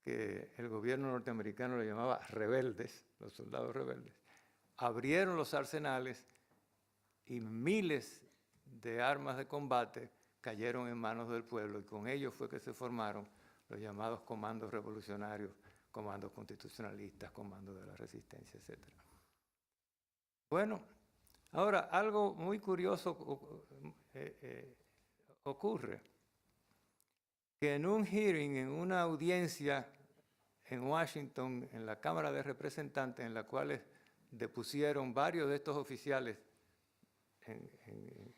que el gobierno norteamericano le llamaba rebeldes, los soldados rebeldes, abrieron los arsenales y miles de armas de combate cayeron en manos del pueblo y con ellos fue que se formaron los llamados comandos revolucionarios, comandos constitucionalistas, comandos de la resistencia, etc. Bueno, ahora algo muy curioso ocurre, que en un hearing, en una audiencia en Washington, en la Cámara de Representantes, en la cual depusieron varios de estos oficiales en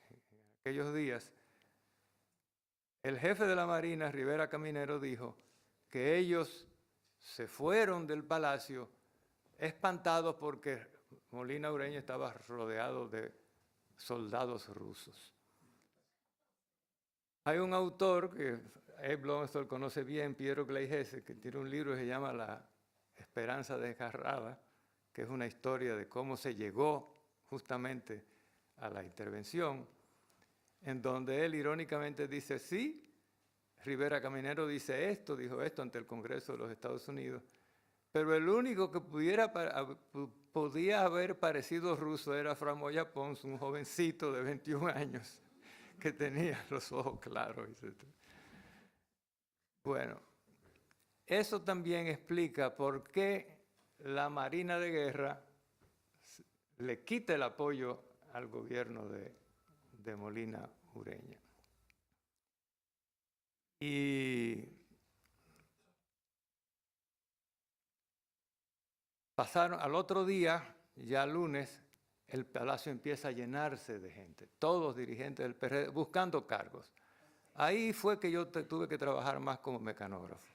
aquellos días, el jefe de la Marina, Rivera Caminero, dijo que ellos se fueron del palacio espantados porque Molina Ureña estaba rodeado de soldados rusos. Hay un autor que Abe Blomsdorf conoce bien, Piero Gleihese, que tiene un libro que se llama La Esperanza Desgarrada, que es una historia de cómo se llegó justamente a la intervención, en donde él irónicamente dice, sí, Rivera Caminero dijo esto ante el Congreso de los Estados Unidos, pero el único que podía haber parecido ruso era Framoya Pons, un jovencito de 21 años que tenía los ojos claros, etc. Bueno, eso también explica por qué la Marina de Guerra le quita el apoyo al gobierno de Molina Ureña. Y pasaron al otro día, ya lunes, el palacio empieza a llenarse de gente, todos dirigentes del PRD buscando cargos. Ahí fue que yo tuve que trabajar más como mecanógrafo.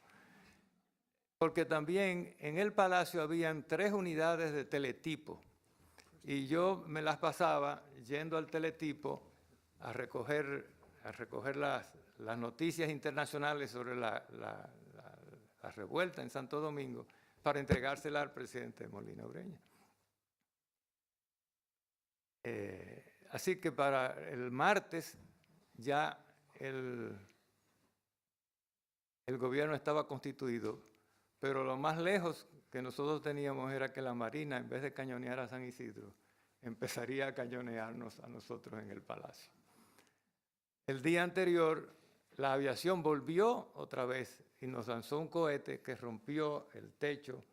Porque también en el palacio habían 3 unidades de teletipo y yo me las pasaba yendo al teletipo a recoger las noticias internacionales sobre la revuelta en Santo Domingo para entregársela al presidente Molina Ureña. Así que para el martes ya el el gobierno estaba constituido, pero lo más lejos que nosotros teníamos era que la Marina, en vez de cañonear a San Isidro, empezaría a cañonearnos a nosotros en el palacio. El día anterior, la aviación volvió otra vez y nos lanzó un cohete que rompió el techo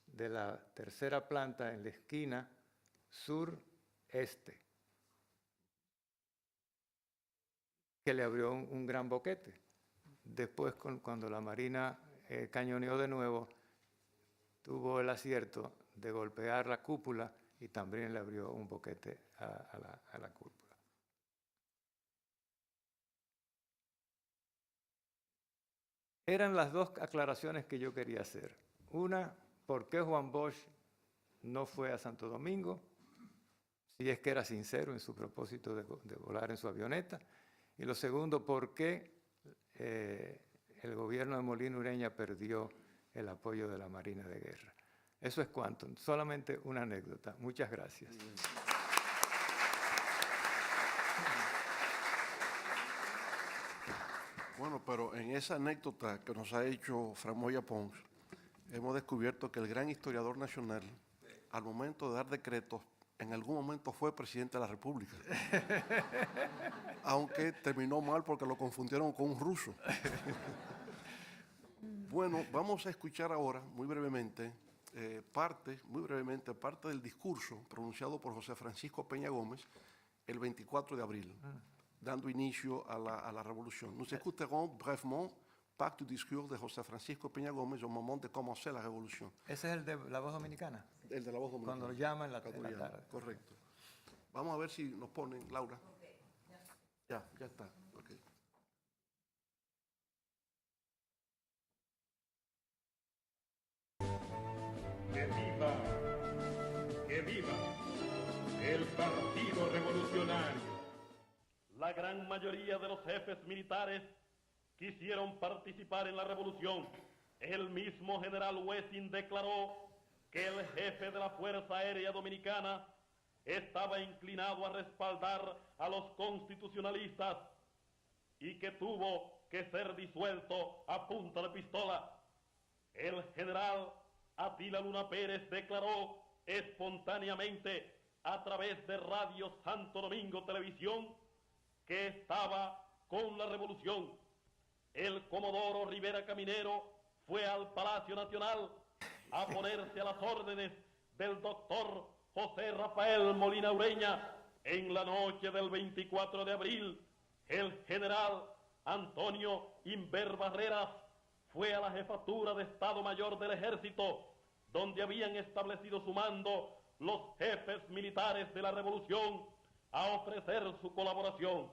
de la tercera planta en la esquina sureste, que le abrió un gran boquete. Después, cuando la Marina cañoneó de nuevo, tuvo el acierto de golpear la cúpula y también le abrió un boquete a la cúpula. Eran las dos aclaraciones que yo quería hacer. Una, ¿por qué Juan Bosch no fue a Santo Domingo? Si es que era sincero en su propósito de volar en su avioneta. Y lo segundo, ¿por qué el gobierno de Molina Ureña perdió el apoyo de la Marina de Guerra? Eso es cuanto, solamente una anécdota. Muchas gracias. Bueno, pero en esa anécdota que nos ha hecho Fray Moya Pons, hemos descubierto que el gran historiador nacional, al momento de dar decretos, en algún momento fue presidente de la República. Aunque terminó mal porque lo confundieron con un ruso. Bueno, vamos a escuchar ahora, muy brevemente, parte del discurso pronunciado por José Francisco Peña Gómez el 24 de abril, dando inicio a la revolución. Nous écouterons brièvement part du discours de José Francisco Peña Gómez au moment de commencer la révolution. ¿Ese es el de La Voz Dominicana? El de La Voz Dominicana. Cuando lo llaman en la Cuando llaman, tarde. correcto. Vamos a ver si nos ponen, Laura. Ya está. Okay. ¡Que viva el Partido Revolucionario! La gran mayoría de los jefes militares quisieron participar en la revolución. El mismo general Wessing declaró que el jefe de la Fuerza Aérea Dominicana estaba inclinado a respaldar a los constitucionalistas y que tuvo que ser disuelto a punta de pistola. El general Atila Luna Pérez declaró espontáneamente a través de Radio Santo Domingo Televisión que estaba con la revolución. El comodoro Rivera Caminero fue al Palacio Nacional a ponerse a las órdenes del doctor José Rafael Molina Ureña. En la noche del 24 de abril, el general Antonio Inver Barreras fue a la jefatura de Estado Mayor del Ejército, donde habían establecido su mando los jefes militares de la revolución, a ofrecer su colaboración.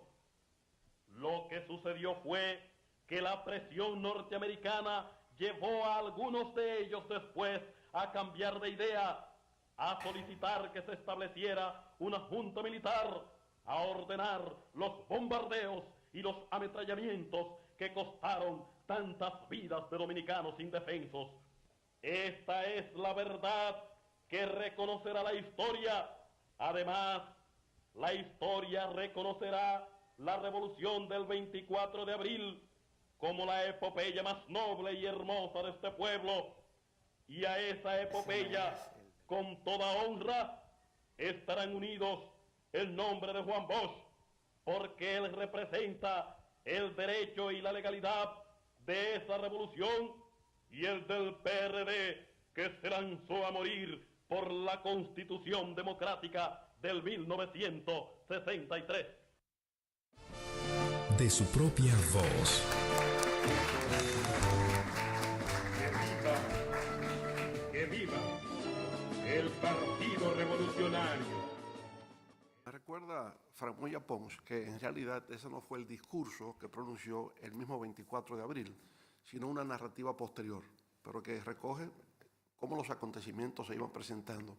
Lo que sucedió fue que la presión norteamericana llevó a algunos de ellos después a cambiar de idea, a solicitar que se estableciera una junta militar, a ordenar los bombardeos y los ametrallamientos que costaron tantas vidas de dominicanos indefensos. Esta es la verdad que reconocerá la historia. Además, la historia reconocerá la revolución del 24 de abril como la epopeya más noble y hermosa de este pueblo. Y a esa epopeya, con toda honra, estarán unidos el nombre de Juan Bosch, porque él representa el derecho y la legalidad de esa revolución, y el del PRD, que se lanzó a morir por la Constitución Democrática del 1963. De su propia voz. ¡Que viva el Partido Revolucionario! Me recuerda Fray Moya Pons que en realidad ese no fue el discurso que pronunció el mismo 24 de abril, sino una narrativa posterior, pero que recoge cómo los acontecimientos se iban presentando.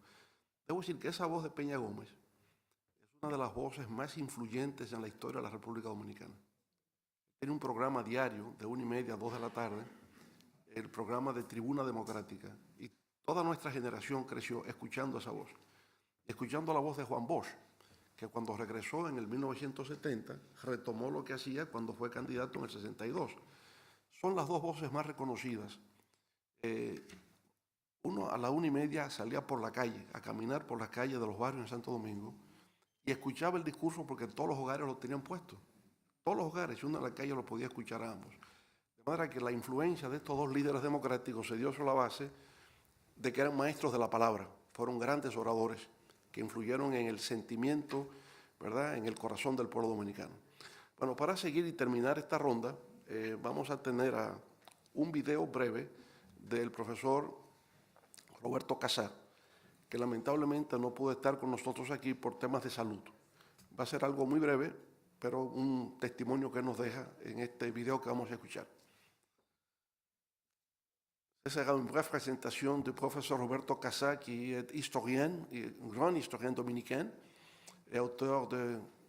Debo decir que esa voz de Peña Gómez es una de las voces más influyentes en la historia de la República Dominicana. Tiene un programa diario de 1:30 a 2 de la tarde, el programa de Tribuna Democrática, y toda nuestra generación creció escuchando esa voz, escuchando la voz de Juan Bosch, que cuando regresó en el 1970 retomó lo que hacía cuando fue candidato en el 62. son las dos voces más reconocidas. Uno a la 1:30 salía por la calle, a caminar por las calles de los barrios en Santo Domingo y escuchaba el discurso porque todos los hogares lo tenían puesto. Todos los hogares, uno en la calle lo podía escuchar a ambos. De manera que la influencia de estos dos líderes democráticos se dio sobre la base de que eran maestros de la palabra, fueron grandes oradores que influyeron en el sentimiento, ¿verdad?, en el corazón del pueblo dominicano. Bueno, para seguir y terminar esta ronda, vamos a tener un video breve del profesor Roberto Casá, que lamentablemente no pudo estar con nosotros aquí por temas de salud. Va a ser algo muy breve, pero un testimonio que nos deja en este video que vamos a escuchar. Ce sera une brève présentation du professeur Roberto Casá, qui est historien, un grand historien dominicain, et auteur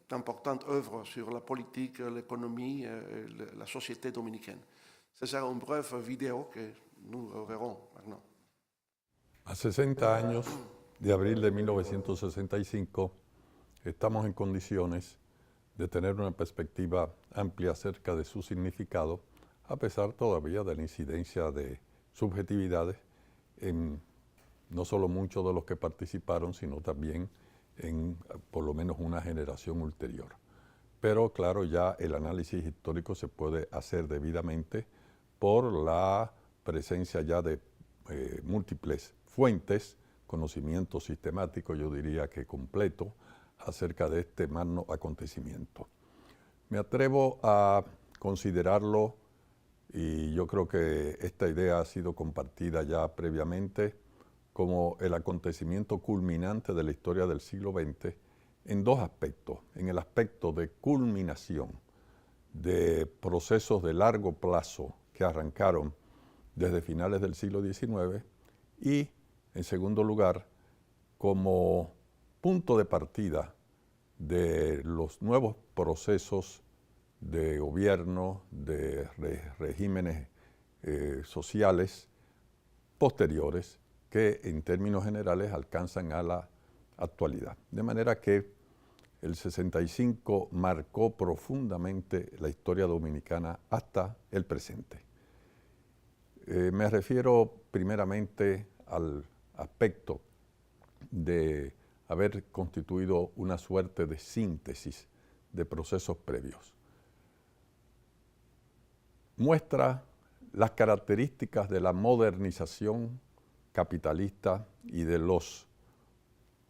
d'importantes œuvres sur la politique, l'économie, la société dominicaine. Ce sera une brève vidéo que nous verrons maintenant. A 60 años de abril de 1965, estamos en condiciones de tener una perspectiva amplia acerca de su significado, a pesar todavía de la incidencia de subjetividades en no solo muchos de los que participaron, sino también en por lo menos una generación ulterior. Pero claro, ya el análisis histórico se puede hacer debidamente por la presencia ya de múltiples fuentes, conocimiento sistemático, yo diría que completo, acerca de este magno acontecimiento. Me atrevo a considerarlo, y yo creo que esta idea ha sido compartida ya previamente, como el acontecimiento culminante de la historia del siglo XX en dos aspectos. En el aspecto de culminación de procesos de largo plazo que arrancaron desde finales del siglo XIX y, en segundo lugar, como punto de partida de los nuevos procesos de gobierno, de regímenes sociales posteriores que en términos generales alcanzan a la actualidad. De manera que el 65 marcó profundamente la historia dominicana hasta el presente. Me refiero primeramente al aspecto de haber constituido una suerte de síntesis de procesos previos. Muestra las características de la modernización capitalista y de los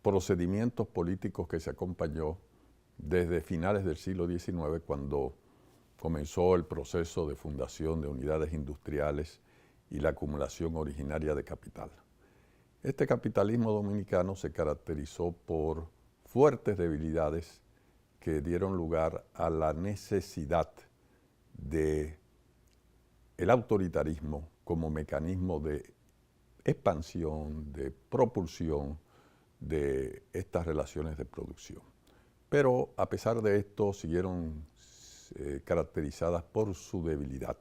procedimientos políticos que se acompañó desde finales del siglo XIX, cuando comenzó el proceso de fundación de unidades industriales y la acumulación originaria de capital. Este capitalismo dominicano se caracterizó por fuertes debilidades que dieron lugar a la necesidad de el autoritarismo como mecanismo de expansión, de propulsión de estas relaciones de producción. Pero a pesar de esto siguieron caracterizadas por su debilidad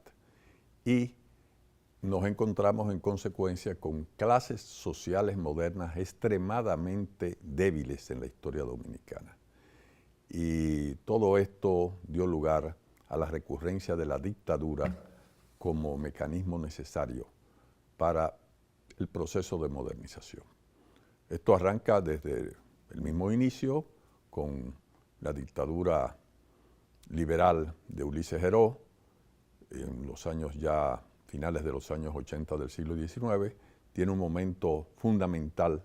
y nos encontramos en consecuencia con clases sociales modernas extremadamente débiles en la historia dominicana. Y todo esto dio lugar a la recurrencia de la dictadura como mecanismo necesario para el proceso de modernización. Esto arranca desde el mismo inicio con la dictadura liberal de Ulises Heró en los años ya finales de los años 80 del siglo XIX, tiene un momento fundamental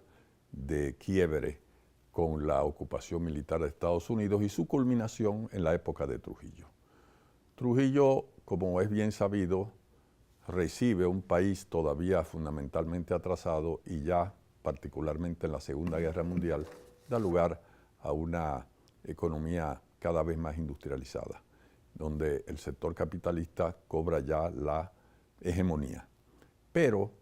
de quiebre con la ocupación militar de Estados Unidos y su culminación en la época de Trujillo. Trujillo, como es bien sabido, recibe un país todavía fundamentalmente atrasado y ya particularmente en la Segunda Guerra Mundial da lugar a una economía cada vez más industrializada, donde el sector capitalista cobra ya la hegemonía. Pero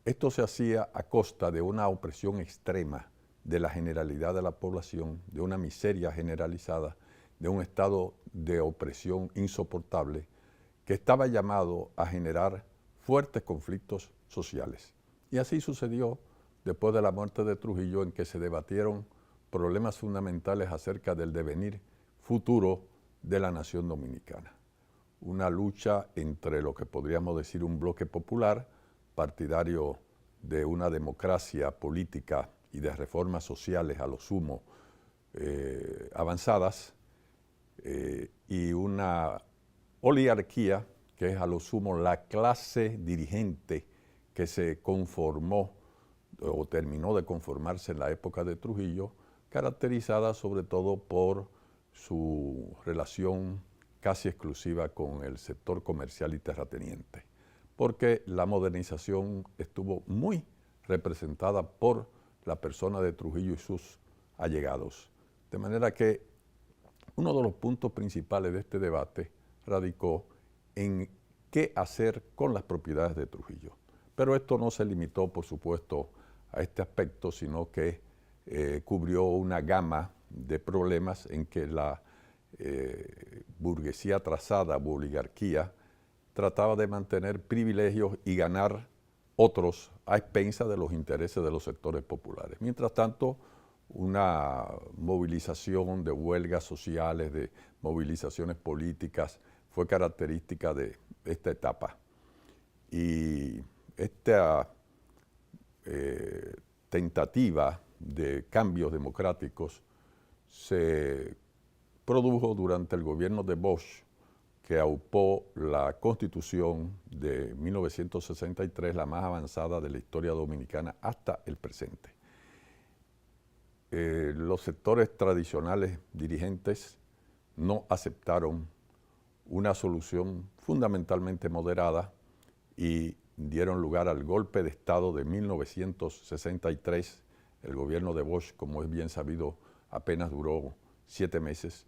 esto se hacía a costa de una opresión extrema de la generalidad de la población, de una miseria generalizada, de un estado de opresión insoportable que estaba llamado a generar fuertes conflictos sociales. Y así sucedió después de la muerte de Trujillo, en que se debatieron problemas fundamentales acerca del devenir futuro de la nación dominicana. una lucha entre lo que podríamos decir un bloque popular, partidario de una democracia política y de reformas sociales a lo sumo avanzadas, y una oligarquía que es a lo sumo la clase dirigente que se conformó o terminó de conformarse en la época de Trujillo, caracterizada sobre todo por su relación casi exclusiva con el sector comercial y terrateniente, porque la modernización estuvo muy representada por la persona de Trujillo y sus allegados. De manera que uno de los puntos principales de este debate radicó en qué hacer con las propiedades de Trujillo. Pero esto no se limitó, por supuesto, a este aspecto, sino que cubrió una gama de problemas en que la burguesía trazada, oligarquía, trataba de mantener privilegios y ganar otros a expensas de los intereses de los sectores populares. Mientras tanto, una movilización de huelgas sociales, de movilizaciones políticas, fue característica de esta etapa. Y esta tentativa de cambios democráticos se produjo durante el gobierno de Bosch, que aupó la Constitución de 1963, la más avanzada de la historia dominicana hasta el presente. Los sectores tradicionales dirigentes no aceptaron una solución fundamentalmente moderada y dieron lugar al golpe de Estado de 1963. El gobierno de Bosch, como es bien sabido, apenas duró 7 meses.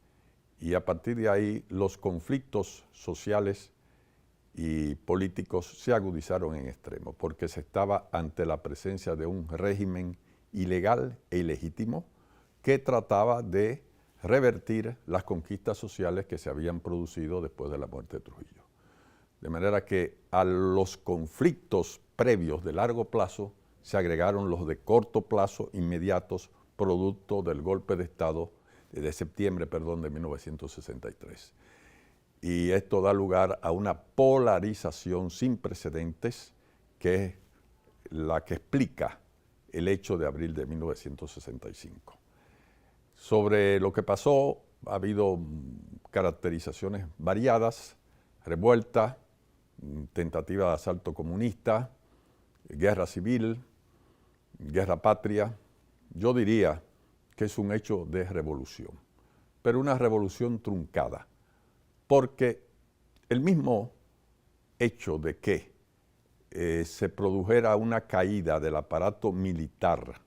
Y a partir de ahí los conflictos sociales y políticos se agudizaron en extremo, porque se estaba ante la presencia de un régimen ilegal e ilegítimo que trataba de revertir las conquistas sociales que se habían producido después de la muerte de Trujillo. De manera que a los conflictos previos de largo plazo se agregaron los de corto plazo inmediatos, producto del golpe de Estado de septiembre, de 1963. Y esto da lugar a una polarización sin precedentes, que es la que explica el hecho de abril de 1965. Sobre lo que pasó, ha habido caracterizaciones variadas: revuelta, tentativa de asalto comunista, guerra civil, guerra patria. Yo diría que es un hecho de revolución, pero una revolución truncada, porque el mismo hecho de que se produjera una caída del aparato militar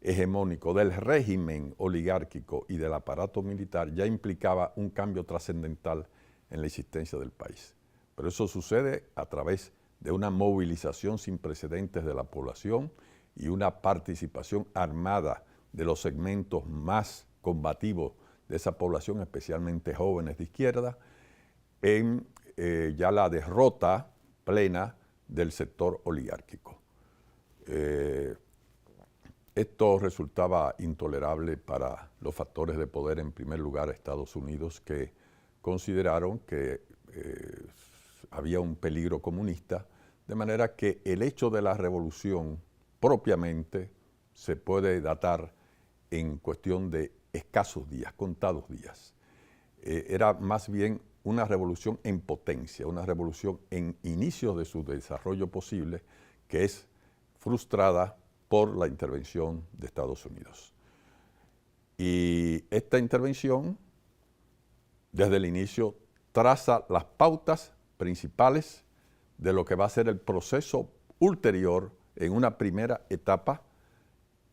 hegemónico, del régimen oligárquico y del aparato militar, ya implicaba un cambio trascendental en la existencia del país. Pero eso sucede a través de una movilización sin precedentes de la población y una participación armada de los segmentos más combativos de esa población, especialmente jóvenes de izquierda, en ya la derrota plena del sector oligárquico. Esto resultaba intolerable para los factores de poder, en primer lugar Estados Unidos, que consideraron que había un peligro comunista, de manera que el hecho de la revolución propiamente se puede datar en cuestión de escasos días, contados días. Era más bien una revolución en potencia, una revolución en inicios de su desarrollo posible, que es frustrada por la intervención de Estados Unidos. Y esta intervención, desde el inicio, traza las pautas principales de lo que va a ser el proceso ulterior en una primera etapa,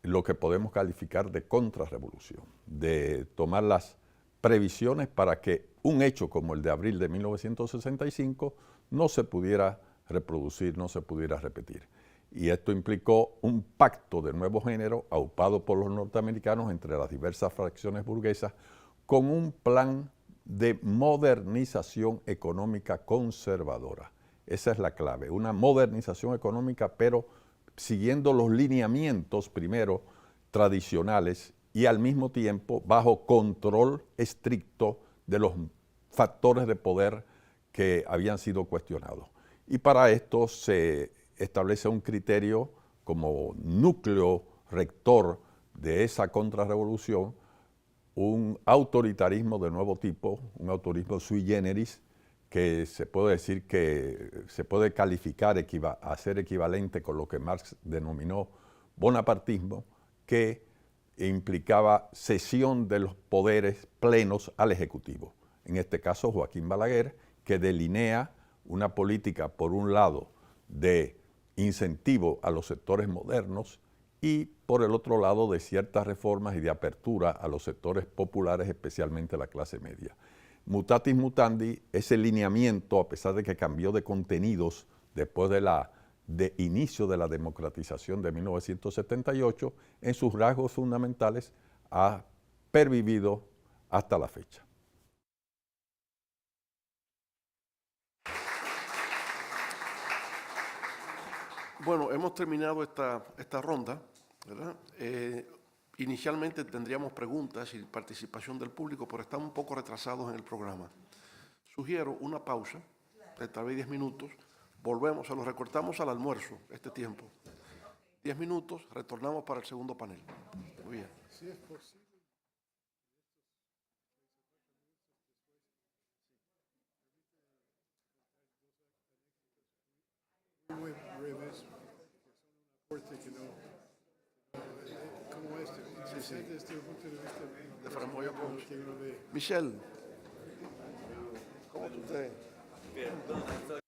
lo que podemos calificar de contrarrevolución, de tomar las previsiones para que un hecho como el de abril de 1965 no se pudiera reproducir, no se pudiera repetir. Y esto implicó un pacto de nuevo género aupado por los norteamericanos entre las diversas fracciones burguesas, con un plan de modernización económica conservadora. Esa es la clave, una modernización económica, pero siguiendo los lineamientos primero tradicionales y al mismo tiempo bajo control estricto de los factores de poder que habían sido cuestionados. Y para esto se establece un criterio como núcleo rector de esa contrarrevolución, un autoritarismo de nuevo tipo, un autoritarismo sui generis, que se puede decir que se puede calificar a ser equivalente con lo que Marx denominó bonapartismo, que implicaba cesión de los poderes plenos al Ejecutivo. En este caso, Joaquín Balaguer, que delinea una política, por un lado, de incentivo a los sectores modernos y, por el otro lado, de ciertas reformas y de apertura a los sectores populares, especialmente la clase media. Mutatis mutandi, ese lineamiento, a pesar de que cambió de contenidos después de inicio de la democratización de 1978, en sus rasgos fundamentales ha pervivido hasta la fecha. Bueno, hemos terminado esta ronda, ¿verdad? Inicialmente tendríamos preguntas y participación del público, pero estamos un poco retrasados en el programa. Sugiero una pausa de tal vez 10 minutos. Volvemos, se lo recortamos al almuerzo este tiempo. 10 minutos, retornamos para el segundo panel. Muy bien. Si es posible. Muy breves, porque son un aporte que no, como este, interesante desde el punto de vista De Framoyo Pons. que uno ve. Michelle, ¿cómo tú te...? Bien, ¿dónde estoy?